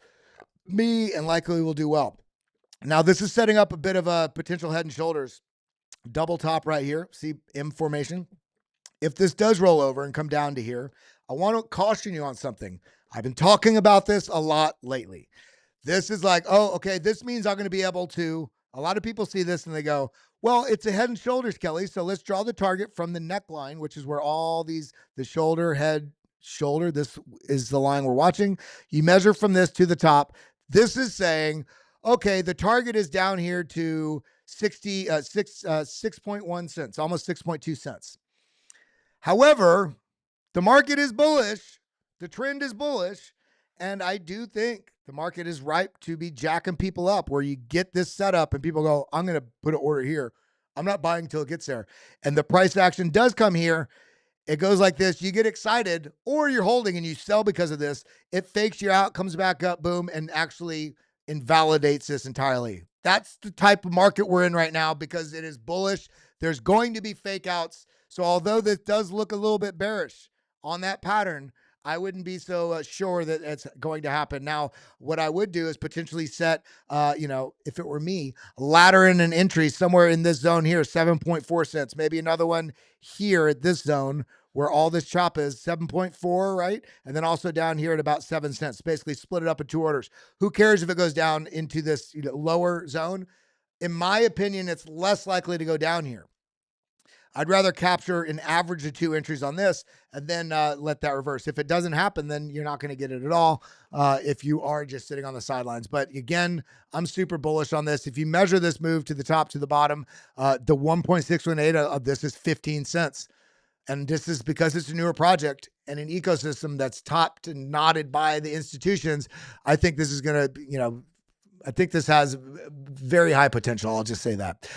me and likely will do well. Now, this is setting up a bit of a potential head and shoulders double top right here. See M formation. If this does roll over and come down to here, I want to caution you on something. I've been talking about this a lot lately. This is like, oh, okay, this means I'm going to be able to, a lot of people see this and they go, well, it's a head and shoulders, Kelly. So let's draw the target from the neckline, which is where all these, the shoulder, head, shoulder, this is the line we're watching. You measure from this to the top. This is saying, okay, the target is down here to 6.1 cents, almost 6.2 cents. However, the market is bullish. The trend is bullish. And I do think the market is ripe to be jacking people up, where you get this setup and people go, I'm going to put an order here. I'm not buying until it gets there. And the price action does come here. It goes like this. You get excited, or you're holding and you sell because of this. It fakes you out, comes back up, boom, and actually invalidates this entirely. That's the type of market we're in right now because it is bullish. There's going to be fake outs. So although this does look a little bit bearish on that pattern, I wouldn't be so sure that it's going to happen. Now, what I would do is potentially set, if it were me, ladder in an entry somewhere in this zone here, 7.4 cents, maybe another one here at this zone where all this chop is 7.4, right? And then also down here at about 7 cents, basically split it up in two orders. Who cares if it goes down into this lower zone? In my opinion, it's less likely to go down here. I'd rather capture an average of 2 entries on this and then let that reverse. If it doesn't happen, then you're not going to get it at all if you are just sitting on the sidelines. But again, I'm super bullish on this. If you measure this move to the top to the bottom, the 1.618 of this is 15 cents. And this is because it's a newer project and an ecosystem that's topped and knotted by the institutions. I think this is going to, I think this has very high potential. I'll just say that.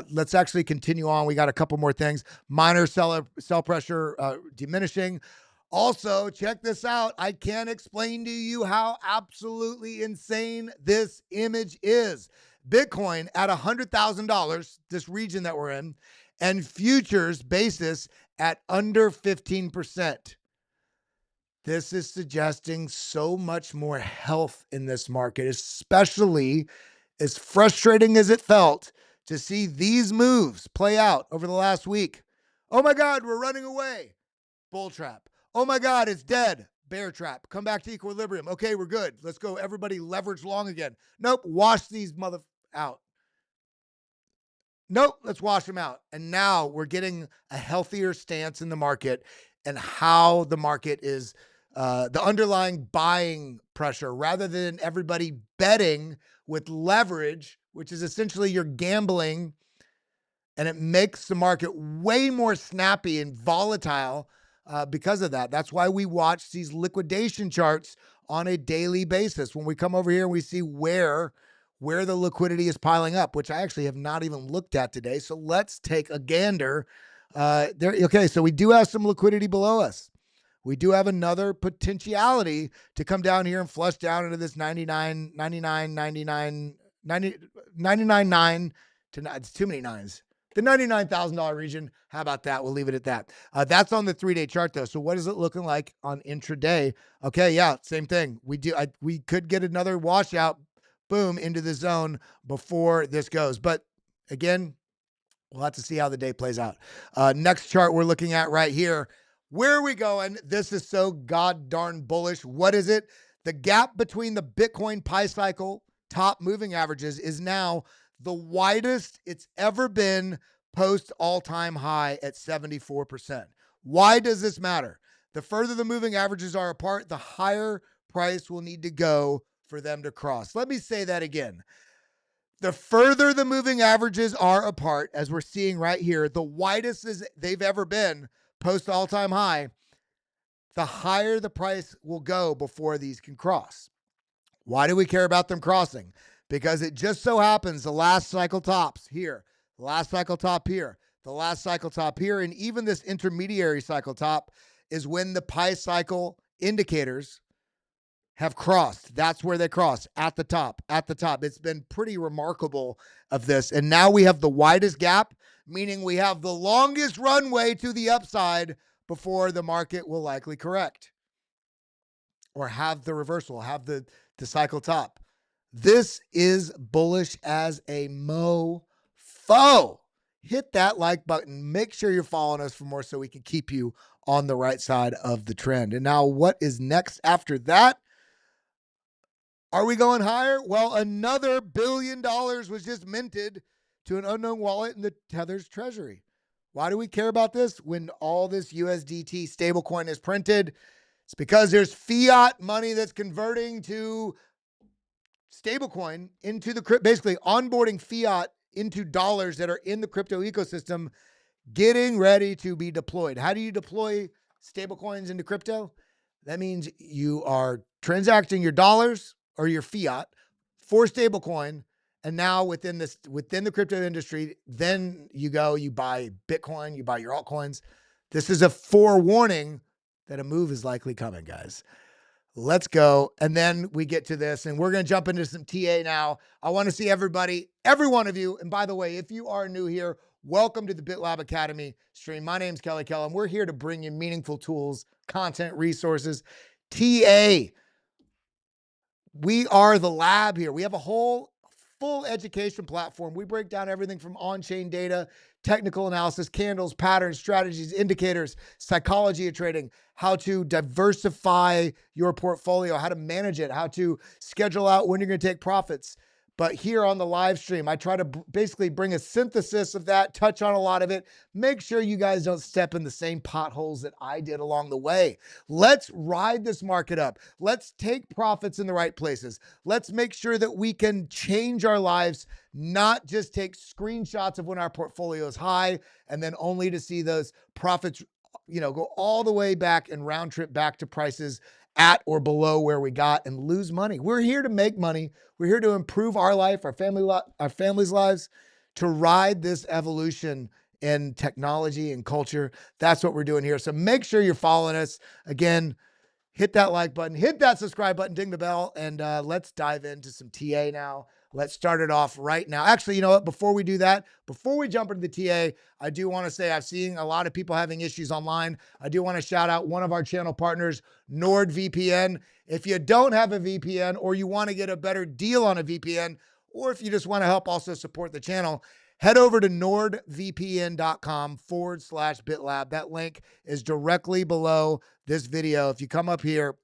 Let's actually continue on. We got a couple more things. Minor sell pressure diminishing. Also, check this out. I can't explain to you how absolutely insane this image is. Bitcoin at $100,000, this region that we're in, and futures basis at under 15%. This is suggesting so much more health in this market, especially as frustrating as it felt to see these moves play out over the last week. Oh my God, we're running away. Bull trap. Oh my God, it's dead. Bear trap. Come back to equilibrium. Okay, we're good. Let's go. Everybody leverage long again. Nope. Wash these mother out. Nope. Let's wash them out. And now we're getting a healthier stance in the market and how the market is the underlying buying pressure rather than everybody betting with leverage, which is essentially you're gambling, and it makes the market way more snappy and volatile because of that. That's why we watch these liquidation charts on a daily basis. When we come over here and we see where the liquidity is piling up, which I actually have not even looked at today. So let's take a gander. Okay, so we do have some liquidity below us. We do have another potentiality to come down here and flush down into this 99, 99, 99, 90, 99.9 to, it's too many nines. The $99,000 region. How about that? We'll leave it at that. That's on the 3-day chart though. So what is it looking like on intraday? Okay, yeah, same thing. We could get another washout, boom, into the zone before this goes. But again, we'll have to see how the day plays out. Next chart we're looking at right here. Where are we going? This is so god darn bullish. What is it? The gap between the Bitcoin Pi cycle top moving averages is now the widest it's ever been post all-time high at 74%. Why does this matter? The further the moving averages are apart, the higher price will need to go for them to cross. Let me say that again. The further the moving averages are apart, as we're seeing right here, the widest as they've ever been post all-time high, the higher the price will go before these can cross. Why do we care about them crossing? Because it just so happens the last cycle tops here, the last cycle top here, the last cycle top here, and even this intermediary cycle top is when the Pi cycle indicators have crossed. That's where they cross, at the top, at the top. It's been pretty remarkable of this. And now we have the widest gap, meaning we have the longest runway to the upside before the market will likely correct or have the reversal, have the cycle top. This is bullish as a mofo. Hit that like button. Make sure you're following us for more so we can keep you on the right side of the trend. And now what is next after that? Are we going higher? Well, another $1 billion was just minted to an unknown wallet in the Tether's treasury. Why do we care about this when all this USDT stablecoin is printed? It's because there's fiat money that's converting to stablecoin into the basically onboarding fiat into dollars that are in the crypto ecosystem, getting ready to be deployed. How do you deploy stablecoins into crypto? That means you are transacting your dollars or your fiat for stablecoin, and now within the crypto industry, then you buy Bitcoin, you buy your altcoins. This is a forewarning that a move is likely coming, guys. Let's go. And then we get to this, and we're going to jump into some TA now. I want to see everybody, every one of you. And by the way, if you are new here, Welcome to the BitLab Academy stream. My name's Kelly Kellum. We're here to bring you meaningful tools, content, resources. TA, we are the lab here. We have a whole full education platform. We break down everything from on-chain data, technical analysis, candles, patterns, strategies, indicators, psychology of trading, how to diversify your portfolio, how to manage it, how to schedule out when you're going to take profits. But here on the live stream, I try to basically bring a synthesis of that, touch on a lot of it, make sure you guys don't step in the same potholes that I did along the way. Let's ride this market up. Let's take profits in the right places. Let's make sure that we can change our lives, not just take screenshots of when our portfolio is high and then only to see those profits, go all the way back and round trip back to prices at or below where we got and lose money. We're here to make money. We're here to improve our life, our family's lives, to ride this evolution in technology and culture. That's what we're doing here. So make sure you're following us. Again, hit that like button, hit that subscribe button, ding the bell, and let's dive into some TA now. Let's start it off right now. Actually, you know what? Before we do that, before we jump into the TA, I do want to say I've seen a lot of people having issues online. I do want to shout out one of our channel partners, NordVPN. If you don't have a VPN or you want to get a better deal on a VPN, or if you just want to help also support the channel, head over to nordvpn.com/BitLab. That link is directly below this video. If you come up here,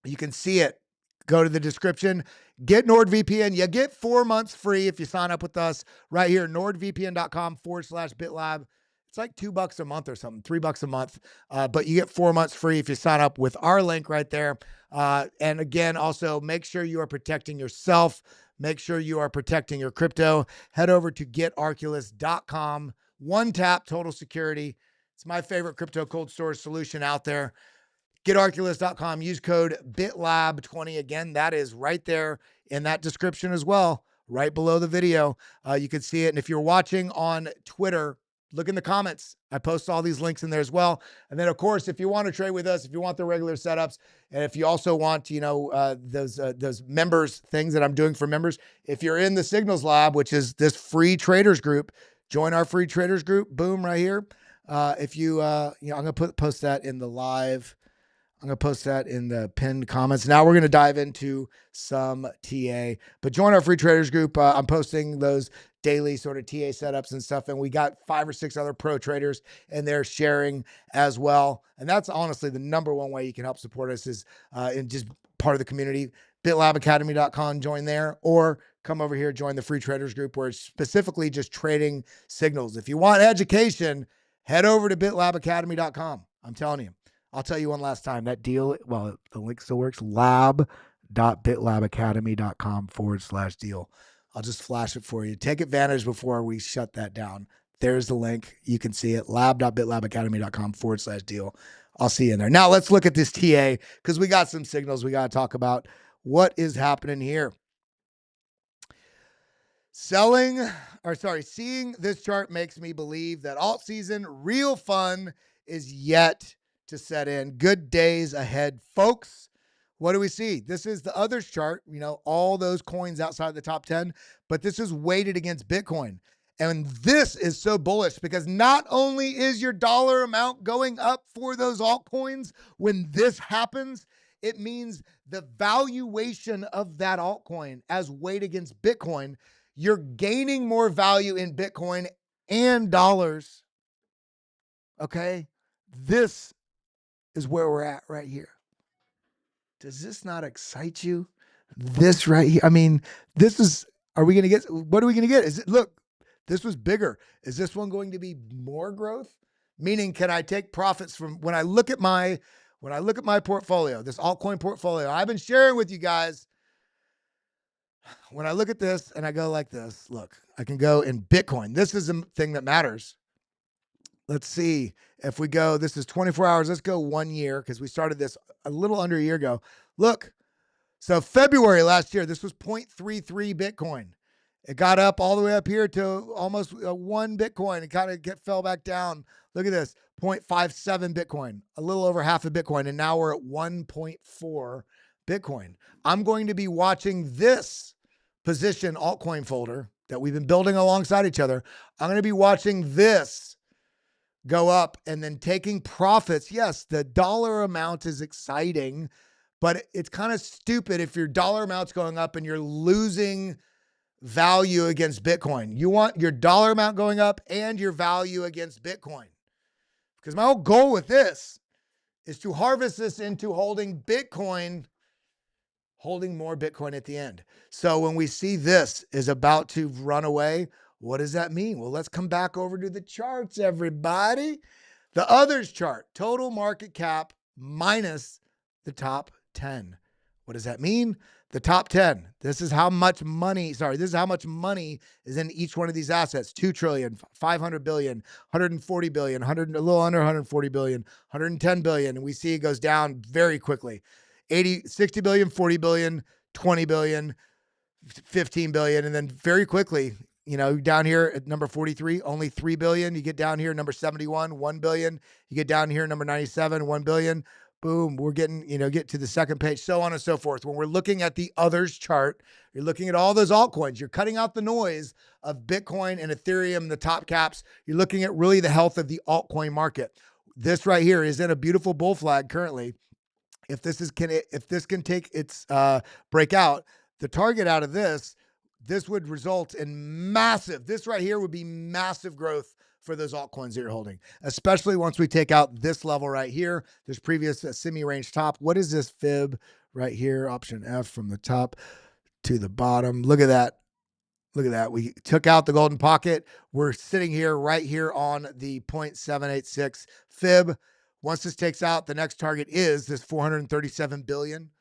you can see it. Go to the description, get NordVPN. You get 4 months free if you sign up with us right here, nordvpn.com/BitLab. It's like $2 a month or something, $3 a month. But you get 4 months free if you sign up with our link right there. And again, also make sure you are protecting yourself. Make sure you are protecting your crypto. Head over to getarculus.com. One tap, total security. It's my favorite crypto cold storage solution out there. GetArculus.com. Use code BitLab20. Again, that is right there in that description as well, right below the video. You can see it. And if you're watching on Twitter, look in the comments. I post all these links in there as well. And then, of course, if you want to trade with us, if you want the regular setups, and if you also want, those members things that I'm doing for members, if you're in the Signals Lab, which is this free traders group, join our free traders group. Boom, right here. I'm going to post that in the live. I'm going to post that in the pinned comments. Now we're going to dive into some TA, but join our free traders group. I'm posting those daily sort of TA setups and stuff. And we got 5 or 6 other pro traders and they're sharing as well. And that's honestly the number one way you can help support us is in just part of the community, bitlabacademy.com, join there, or come over here, join the free traders group where it's specifically just trading signals. If you want education, head over to bitlabacademy.com. I'm telling you. I'll tell you one last time, that deal, well, the link still works, lab.bitlabacademy.com/deal. I'll just flash it for you. Take advantage before we shut that down. There's the link. You can see it, lab.bitlabacademy.com/deal. I'll see you in there. Now let's look at this TA because we got some signals we got to talk about. What is happening here? Seeing this chart makes me believe that alt season, real fun is yet to set in. Good days ahead, folks. What do we see? This is the others chart, all those coins outside the top 10, but this is weighted against Bitcoin. And this is so bullish because not only is your dollar amount going up for those altcoins, when this happens, it means the valuation of that altcoin as weighed against Bitcoin, you're gaining more value in Bitcoin and dollars. Okay? This is where we're at right here. Does this not excite you? This right here. I mean, what are we going to get? Look, this was bigger. Is this one going to be more growth? Meaning, can I take profits from when I look at my portfolio, this altcoin portfolio I've been sharing with you guys? When I look at this and I go like this, look, I can go in Bitcoin. This is the thing that matters. Let's see if we go, this is 24 hours. Let's go 1 year because we started this a little under a year ago. Look, so February last year, this was 0.33 Bitcoin. It got up all the way up here to almost 1 Bitcoin. It kind of fell back down. Look at this, 0.57 Bitcoin, a little over half a Bitcoin. And now we're at 1.4 Bitcoin. I'm going to be watching this position altcoin folder. that we've been building alongside each other. I'm going to be watching this go up and then taking profits. Yes, the dollar amount is exciting, but it's kind of stupid if your dollar amount's going up and you're losing value against Bitcoin. You want your dollar amount going up and your value against Bitcoin. Because my whole goal with this is to harvest this into holding Bitcoin, holding more Bitcoin at the end. So when we see this is about to run away, what does that mean? Well, let's come back over to the charts, everybody. The others chart, total market cap minus the top 10. What does that mean? The top 10. This is how much money, this is how much money is in each one of these assets. 2 trillion, 500 billion, 140 billion, a little under 140 billion, 110 billion. And we see it goes down very quickly. 60 billion, 40 billion, 20 billion, 15 billion. And then very quickly, you know, down here at number 43, only 3 billion. You get down here, number 71, 1 billion. You get down here, number 97, 1 billion. Boom, we're getting, get to the second page, so on and so forth. When we're looking at the others chart, you're looking at all those altcoins. You're cutting out the noise of Bitcoin and Ethereum, the top caps. You're looking at really the health of the altcoin market. This right here is in a beautiful bull flag currently. If this can take its breakout, the target out of this would result in massive, this right here would be massive growth for those altcoins that you're holding, especially once we take out this level right here, this previous semi-range top. What is this fib right here? Option F from the top to the bottom. Look at that. Look at that. We took out the golden pocket. We're sitting here right here on the 0.786 fib. Once this takes out, the next target is this 437 billion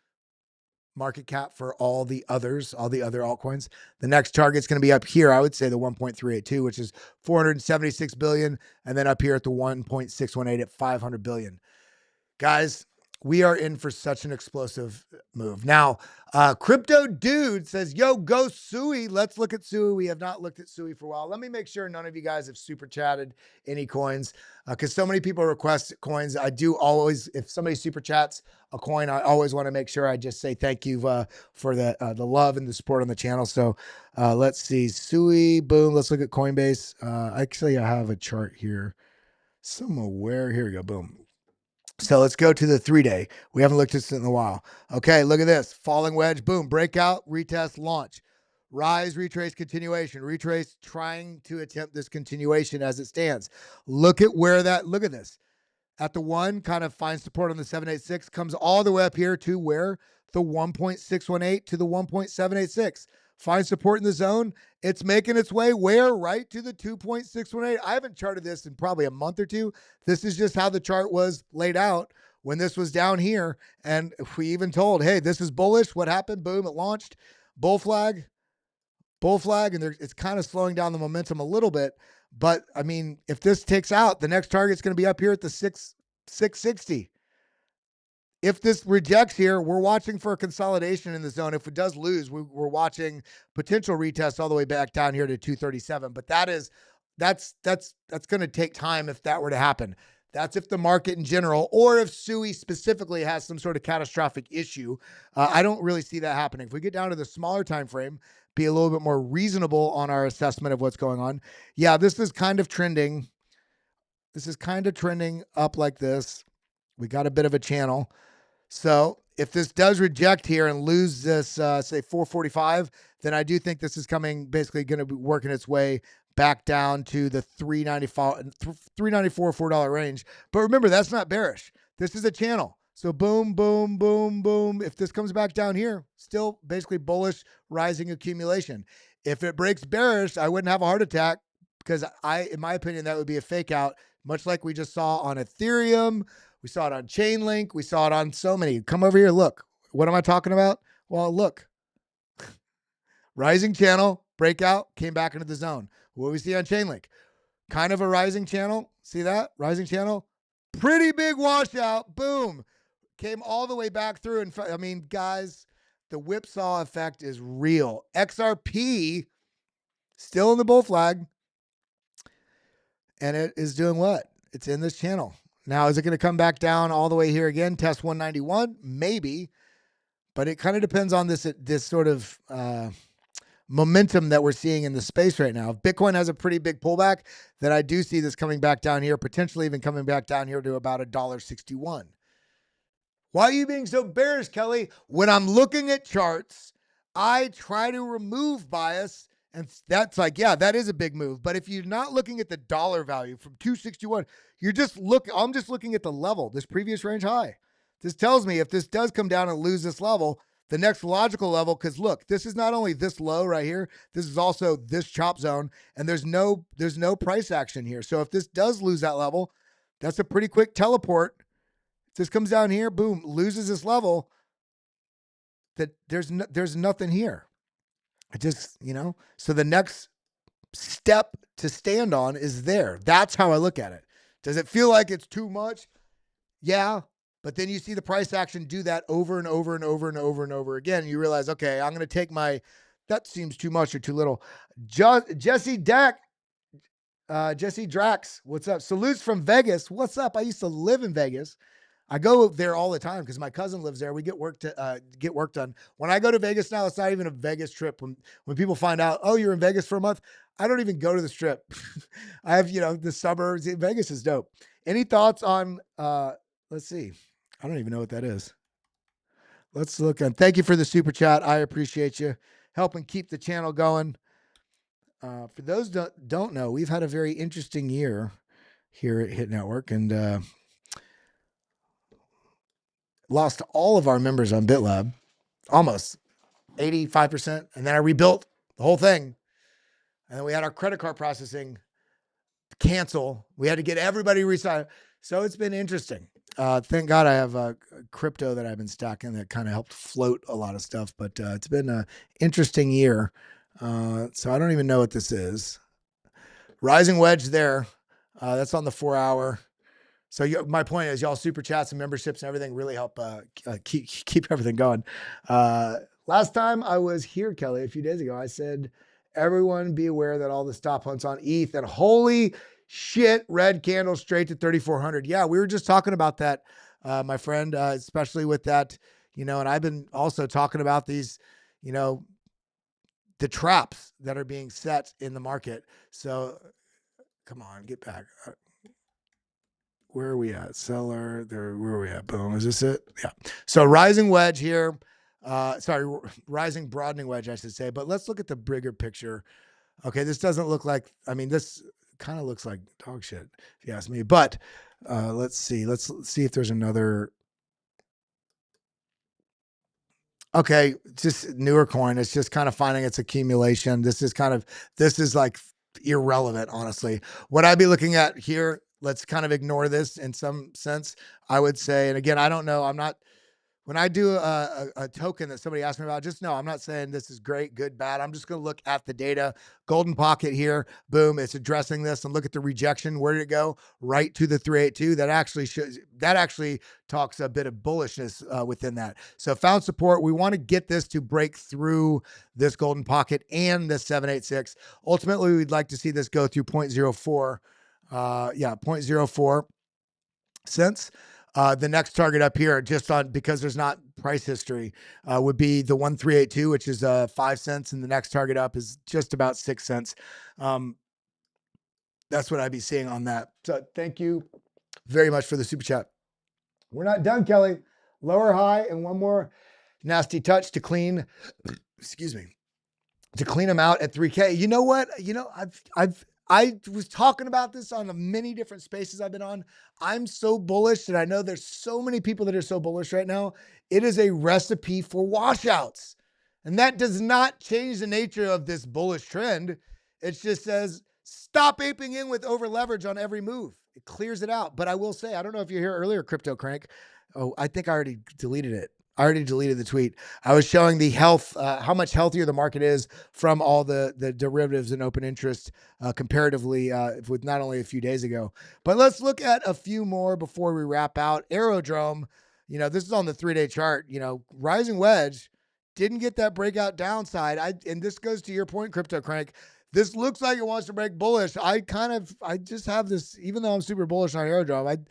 market cap for all the other altcoins. The next target's going to be up here. I would say the 1.382, which is 476 billion. And then up here at the 1.618 at 500 billion. Guys, we are in for such an explosive move. Now, Crypto Dude says, yo, go Sui. Let's look at Sui. We have not looked at Sui for a while. Let me make sure none of you guys have super chatted any coins because so many people request coins. I do always, if somebody super chats a coin, I always want to make sure I just say thank you for the love and the support on the channel. So let's see. Sui, boom. Let's look at Coinbase. Actually, I have a chart here somewhere. Here we go. Boom. So let's go to the 3-day. We haven't looked at this in a while. Okay, look at this. Falling wedge, boom, breakout, retest, launch. Rise, retrace, continuation. Retrace, trying to attempt this continuation as it stands. Look at this. At the 1, kind of finds support on the 786, comes all the way up here to where? The 1.618 to the 1.786. Finds support in the zone. It's making its way where? Right to the 2.618. I haven't charted this in probably a month or two. This is just how the chart was laid out when this was down here. And we even told, hey, this is bullish. What happened? Boom, it launched. Bull flag. And it's kind of slowing down the momentum a little bit. But, I mean, if this takes out, the next target's going to be up here at the 660. If this rejects here, we're watching for a consolidation in the zone. If it does lose, we're watching potential retest all the way back down here to 237. But that's going to take time if that were to happen. That's if the market in general, or if Sui specifically has some sort of catastrophic issue. I don't really see that happening. If we get down to the smaller time frame, be a little bit more reasonable on our assessment of what's going on. Yeah, this is kind of trending. This is kind of trending up like this. We got a bit of a channel. So if this does reject here and lose this, say 445, then I do think this is basically going to be working its way back down to the 394, $4 range. But remember, that's not bearish. This is a channel. So boom, boom, boom, boom. If this comes back down here, still basically bullish, rising accumulation. If it breaks bearish, I wouldn't have a heart attack because in my opinion, that would be a fake out, much like we just saw on Ethereum. We saw it on Chainlink. We saw it on so many. Come over here. Look. What am I talking about? Well, look. Rising channel, breakout, came back into the zone. What we see on Chainlink? Kind of a rising channel. See that? Rising channel. Pretty big washout. Boom. Came all the way back through. And I mean, guys, the whipsaw effect is real. XRP still in the bull flag. And it is doing what? It's in this channel. Now, is it going to come back down all the way here again? Test 191? Maybe. But it kind of depends on this sort of momentum that we're seeing in the space right now. If Bitcoin has a pretty big pullback, then I do see this coming back down here, potentially even coming back down here to about $1.61. Why are you being so bearish, Kelly? When I'm looking at charts, I try to remove bias, and that's like, yeah, that is a big move. But if you're not looking at the dollar value from 261, I'm just looking at the level, this previous range high. This tells me if this does come down and lose this level, the next logical level, because look, this is not only this low right here, this is also this chop zone, and there's no price action here. So if this does lose that level, that's a pretty quick teleport. This comes down here, boom, loses this level, that there's nothing here. I just, so the next step to stand on is there. That's how I look at it. Does it feel like it's too much? Yeah. But then you see the price action do that over and over and over and over and over again. And you realize, okay, I'm going to take that seems too much or too little. Jesse Drax, what's up? Salutes from Vegas. What's up? I used to live in Vegas. I go there all the time because my cousin lives there. We get work done. When I go to Vegas now, it's not even a Vegas trip. When people find out, oh, you're in Vegas for a month, I don't even go to the strip. I have, the suburbs. Vegas is dope. Any thoughts on, let's see. I don't even know what that is. Let's look on. Thank you for the super chat. I appreciate you helping keep the channel going. For those that don't know, we've had a very interesting year here at Hit Network, and lost all of our members on BitLab, almost 85%. And then I rebuilt the whole thing. And then we had our credit card processing cancel. We had to get everybody resigned. So it's been interesting. Thank God I have a crypto that I've been stacking that kind of helped float a lot of stuff, but it's been an interesting year. So I don't even know what this is. Rising wedge there. That's on the 4-hour. So my point is, y'all super chats and memberships and everything really help keep everything going. Last time I was here, Kelly, a few days ago, I said, everyone be aware that all the stop hunts on ETH, and holy shit, red candle straight to 3,400. Yeah, we were just talking about that, my friend, especially with that, and I've been also talking about these, the traps that are being set in the market. So come on, get back. Where are we at? CELR, there, where are we at? Boom, is this it? Yeah. So rising wedge here. Rising broadening wedge, I should say. But let's look at the bigger picture. Okay, this doesn't look like, this kind of looks like dog shit, if you ask me. But let's see. Let's see if there's another. Okay, just newer coin. It's just kind of finding its accumulation. This is like irrelevant, honestly. What I'd be looking at here, let's kind of ignore this in some sense, I would say. And again, I don't know. When I do a token that somebody asked me about, just know I'm not saying this is great, good, bad. I'm just going to look at the data. Golden pocket here, boom, it's addressing this, and look at the rejection. Where did it go? Right to the 382. That actually talks a bit of bullishness within that. So found support. We want to get this to break through this golden pocket and the 786. Ultimately, we'd like to see this go through 0.04. 0.04 cents. The next target up here, because there's not price history, would be the 1382, which is 5 cents, and the next target up is just about 6 cents. That's what I'd be seeing on that. So thank you very much for the super chat. We're not done, Kelly. Lower high and one more nasty touch to clean. Excuse me. To clean them out at 3K. You know what? I was talking about this on the many different spaces I've been on. I'm so bullish, and I know there's so many people that are so bullish right now. It is a recipe for washouts. And that does not change the nature of this bullish trend. It just says, stop aping in with over leverage on every move. It clears it out. But I will say, I don't know if you're here earlier, Crypto Crank. Oh, I think I already deleted it. I already deleted the tweet. I was showing the health, how much healthier the market is from all the derivatives and open interest comparatively with not only a few days ago. But let's look at a few more before we wrap out. Aerodrome, this is on the 3-day chart. Rising wedge didn't get that breakout downside. And this goes to your point, Crypto Crank. This looks like it wants to break bullish. I just have this, even though I'm super bullish on Aerodrome,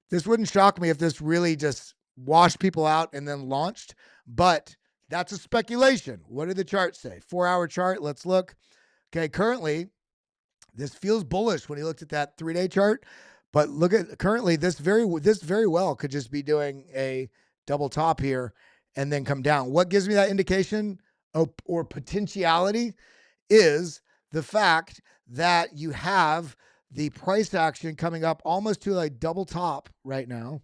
this wouldn't shock me if this really just washed people out and then launched. But That's a speculation. What did the chart say? 4-hour chart. Let's look. Okay, currently, this feels bullish when you looked at that 3-day chart. But look at currently, this very well could just be doing a double top here and then come down. What gives me that indication or potentiality is the fact that you have the price action coming up almost to like double top right now.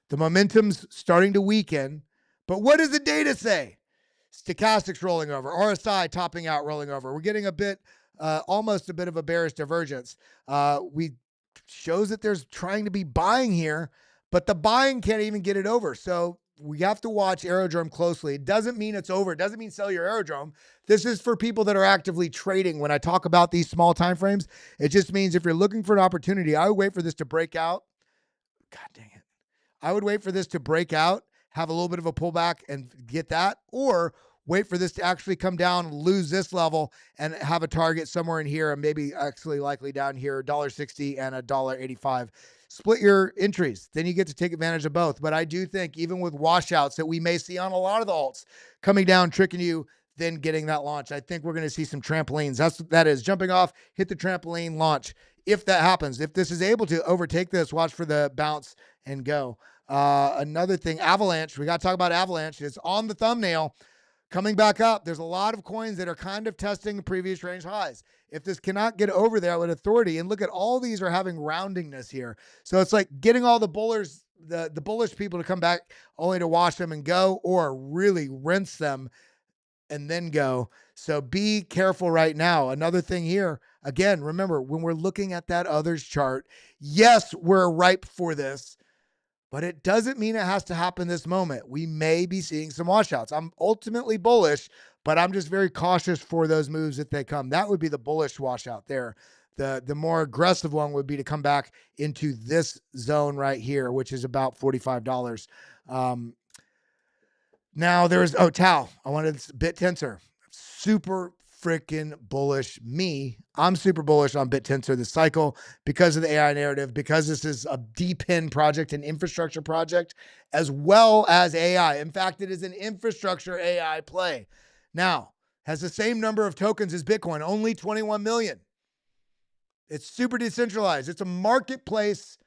The momentum's starting to weaken. But what does the data say? Stochastics rolling over, RSI topping out, rolling over. We're getting a bit, almost a bit of a bearish divergence. We shows that there's trying to be buying here, but the buying can't even get it over. So we have to watch Aerodrome closely. It doesn't mean it's over. It doesn't mean sell your Aerodrome. This is for people that are actively trading. When I talk about these small time frames, it just means if you're looking for an opportunity, I would wait for this to break out. God dang it. I would wait for this to break out, have a little bit of a pullback and get that, or wait for this to actually come down, lose this level, and have a target somewhere in here, and maybe actually likely down here, $1.60 and $1.85. Split your entries. Then you get to take advantage of both. But I do think even with washouts that we may see on a lot of the alts coming down, tricking you, then getting that launch, I think we're going to see some trampolines. That's what that is. Jumping off, hit the trampoline, launch. If that happens, if this is able to overtake this, watch for the bounce and go. Another thing, Avalanche. We got to talk about Avalanche. It's on the thumbnail. Coming back up, there's a lot of coins that are kind of testing the previous range highs. If this cannot get over there with authority, and look at all these are having roundingness here. So it's like getting all the bullers, the bullish people to come back only to wash them and go, or really rinse them and then go. So be careful right now. Another thing here, again, remember, when we're looking at that others chart, yes, we're ripe for this, but it doesn't mean it has to happen this moment. We may be seeing some washouts. I'm ultimately bullish, but I'm just very cautious for those moves if they come. That would be the bullish washout there. The more aggressive one would be to come back into this zone right here, which is about $45. Now there's, Tau. I wanted BitTensor. Super freaking bullish. I'm super bullish on BitTensor this cycle because of the AI narrative, because this is a DePIN project, an infrastructure project, as well as AI. In fact, it is an infrastructure AI play. Now, has the same number of tokens as Bitcoin, only 21 million. It's super decentralized. It's a marketplace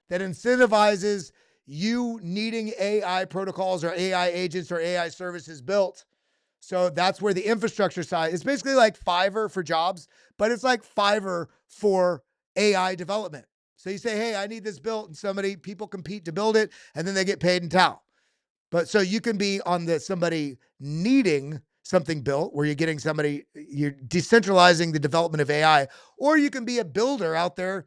that incentivizes you needing AI protocols or AI agents or AI services built. So that's where the infrastructure side, it's basically like Fiverr for jobs, but it's like Fiverr for AI development. So you say, hey, I need this built, and people compete to build it, and then they get paid in Tau. But so you can be on somebody needing something built where you're decentralizing the development of AI, or you can be a builder out there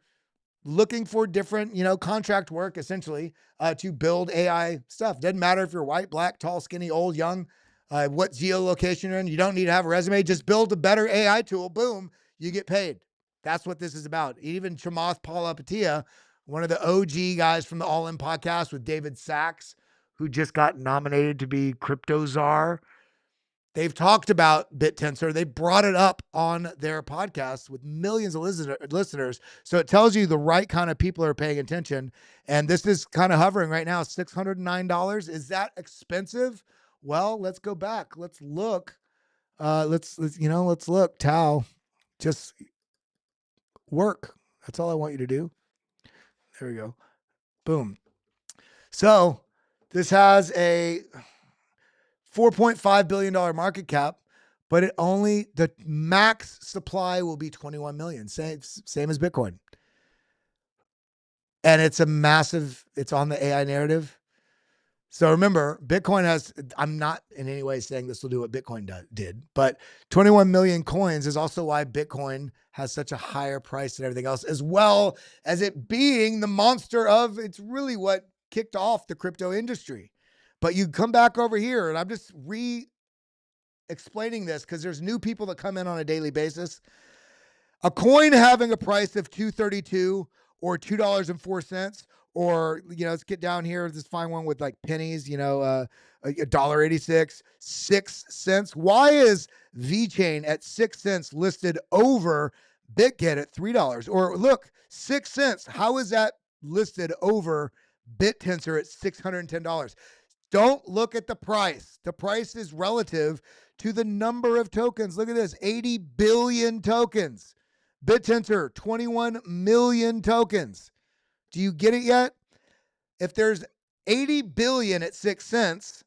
looking for different, contract work essentially to build AI stuff. Doesn't matter if you're white, black, tall, skinny, old, young, what geolocation you're in. You don't need to have a resume. Just build a better AI tool. Boom, you get paid. That's what this is about. Even Chamath Palihapitiya, one of the OG guys from the All In podcast with David Sachs, who just got nominated to be crypto czar. They've talked about BitTensor. They brought it up on their podcast with millions of listeners. So it tells you the right kind of people are paying attention. And this is kind of hovering right now, $609. Is that expensive? Well, let's go back. Let's look. Let's look. Tau, just work. That's all I want you to do. There we go. Boom. So this has a $4.5 billion market cap, but the max supply will be 21 million, same as Bitcoin. And it's it's on the AI narrative. So remember, I'm not in any way saying this will do what Bitcoin did, but 21 million coins is also why Bitcoin has such a higher price than everything else, as well as it being the monster it's really what kicked off the crypto industry. But you come back over here, and I'm just explaining this because there's new people that come in on a daily basis. A coin having a price of $2.32 or $2.04, or let's get down here. Let's find one with like pennies. $1.86, 6 cents. Why is VeChain at 6 cents listed over BitGet at $3? Or look, 6 cents. How is that listed over BitTensor at $610? Don't look at the price. The price is relative to the number of tokens. Look at this, 80 billion tokens. BitTensor, 21 million tokens. Do you get it yet? If there's 80 billion at 6 cents,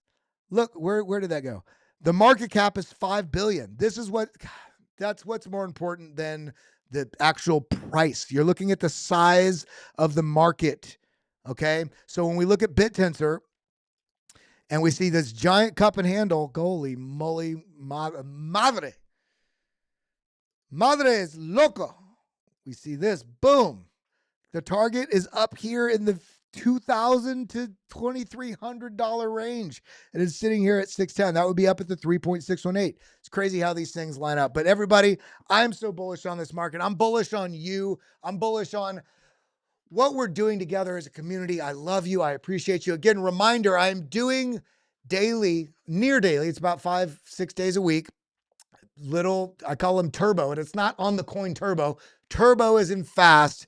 look, where did that go? The market cap is 5 billion. That's what's more important than the actual price. You're looking at the size of the market. Okay. So when we look at BitTensor and we see this giant cup and handle, holy moly, madre es loco. We see this, boom. The target is up here in the $2,000 to $2,300 range. It is sitting here at 610. That would be up at the 3.618. It's crazy how these things line up. But everybody, I'm so bullish on this market. I'm bullish on you. I'm bullish on what we're doing together as a community. I love you. I appreciate you. Again, reminder, I'm doing daily, near daily. It's about 5-6 days a week. I call them turbo, and it's not on the coin turbo. Turbo is in fast.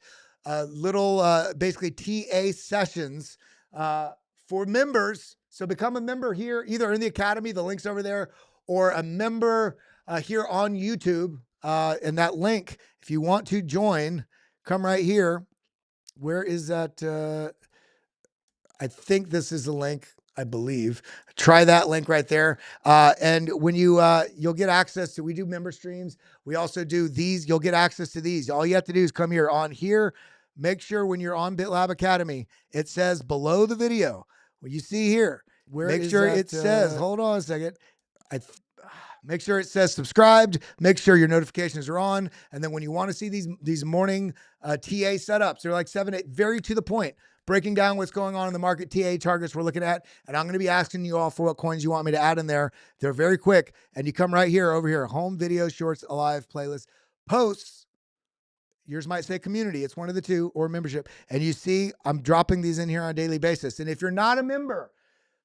Basically TA sessions for members. So become a member here, either in the academy, the link's over there, or a member here on YouTube. And that link, if you want to join, come right here. Where is that? I think this is the link, I believe. Try that link right there. And when you'll get access to, we do member streams. We also do these. You'll get access to these. All you have to do is come here on here. Make sure when you're on BitLab Academy, it says below the video, what you see here, make sure it says, hold on a second. Make sure it says subscribed, make sure your notifications are on. And then when you want to see these morning TA setups, they're like 7, 8, very to the point, breaking down what's going on in the market, TA targets we're looking at. And I'm going to be asking you all for what coins you want me to add in there. They're very quick. And you come right here, over here, home, video, shorts, alive, playlist, posts. Yours might say community. It's one of the two, or membership. And you see, I'm dropping these in here on a daily basis. And if you're not a member,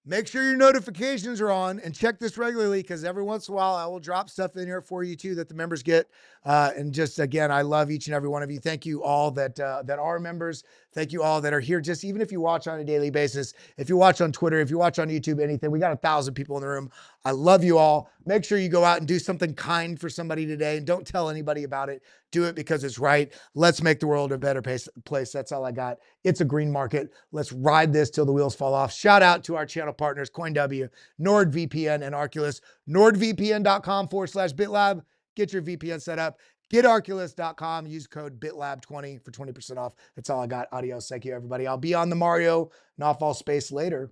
make sure your notifications are on and check this regularly, because every once in a while I will drop stuff in here for you too that the members get. And just again, I love each and every one of you. Thank you all that are members. Thank you all that are here. Just even if you watch on a daily basis, if you watch on Twitter, if you watch on YouTube, anything, we got 1,000 people in the room. I love you all. Make sure you go out and do something kind for somebody today, and don't tell anybody about it. Do it because it's right. Let's make the world a better place. That's all I got. It's a green market. Let's ride this till the wheels fall off. Shout out to our channel partners, CoinW, NordVPN, and Arculus. NordVPN.com/BitLab. Get your VPN set up. GetArculus.com. Use code BitLab20 for 20% off. That's all I got. Adios. Thank you, everybody. I'll be on the Mario Nawfall space later.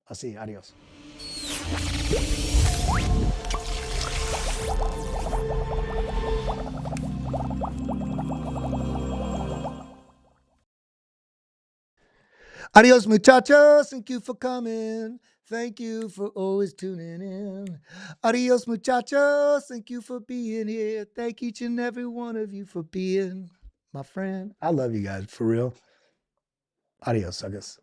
I'll see you. Adios. Adios, muchachos. Thank you for coming. Thank you for always tuning in. Adios, muchachos. Thank you for being here. Thank each and every one of you for being my friend. I love you guys, for real. Adios, suckers.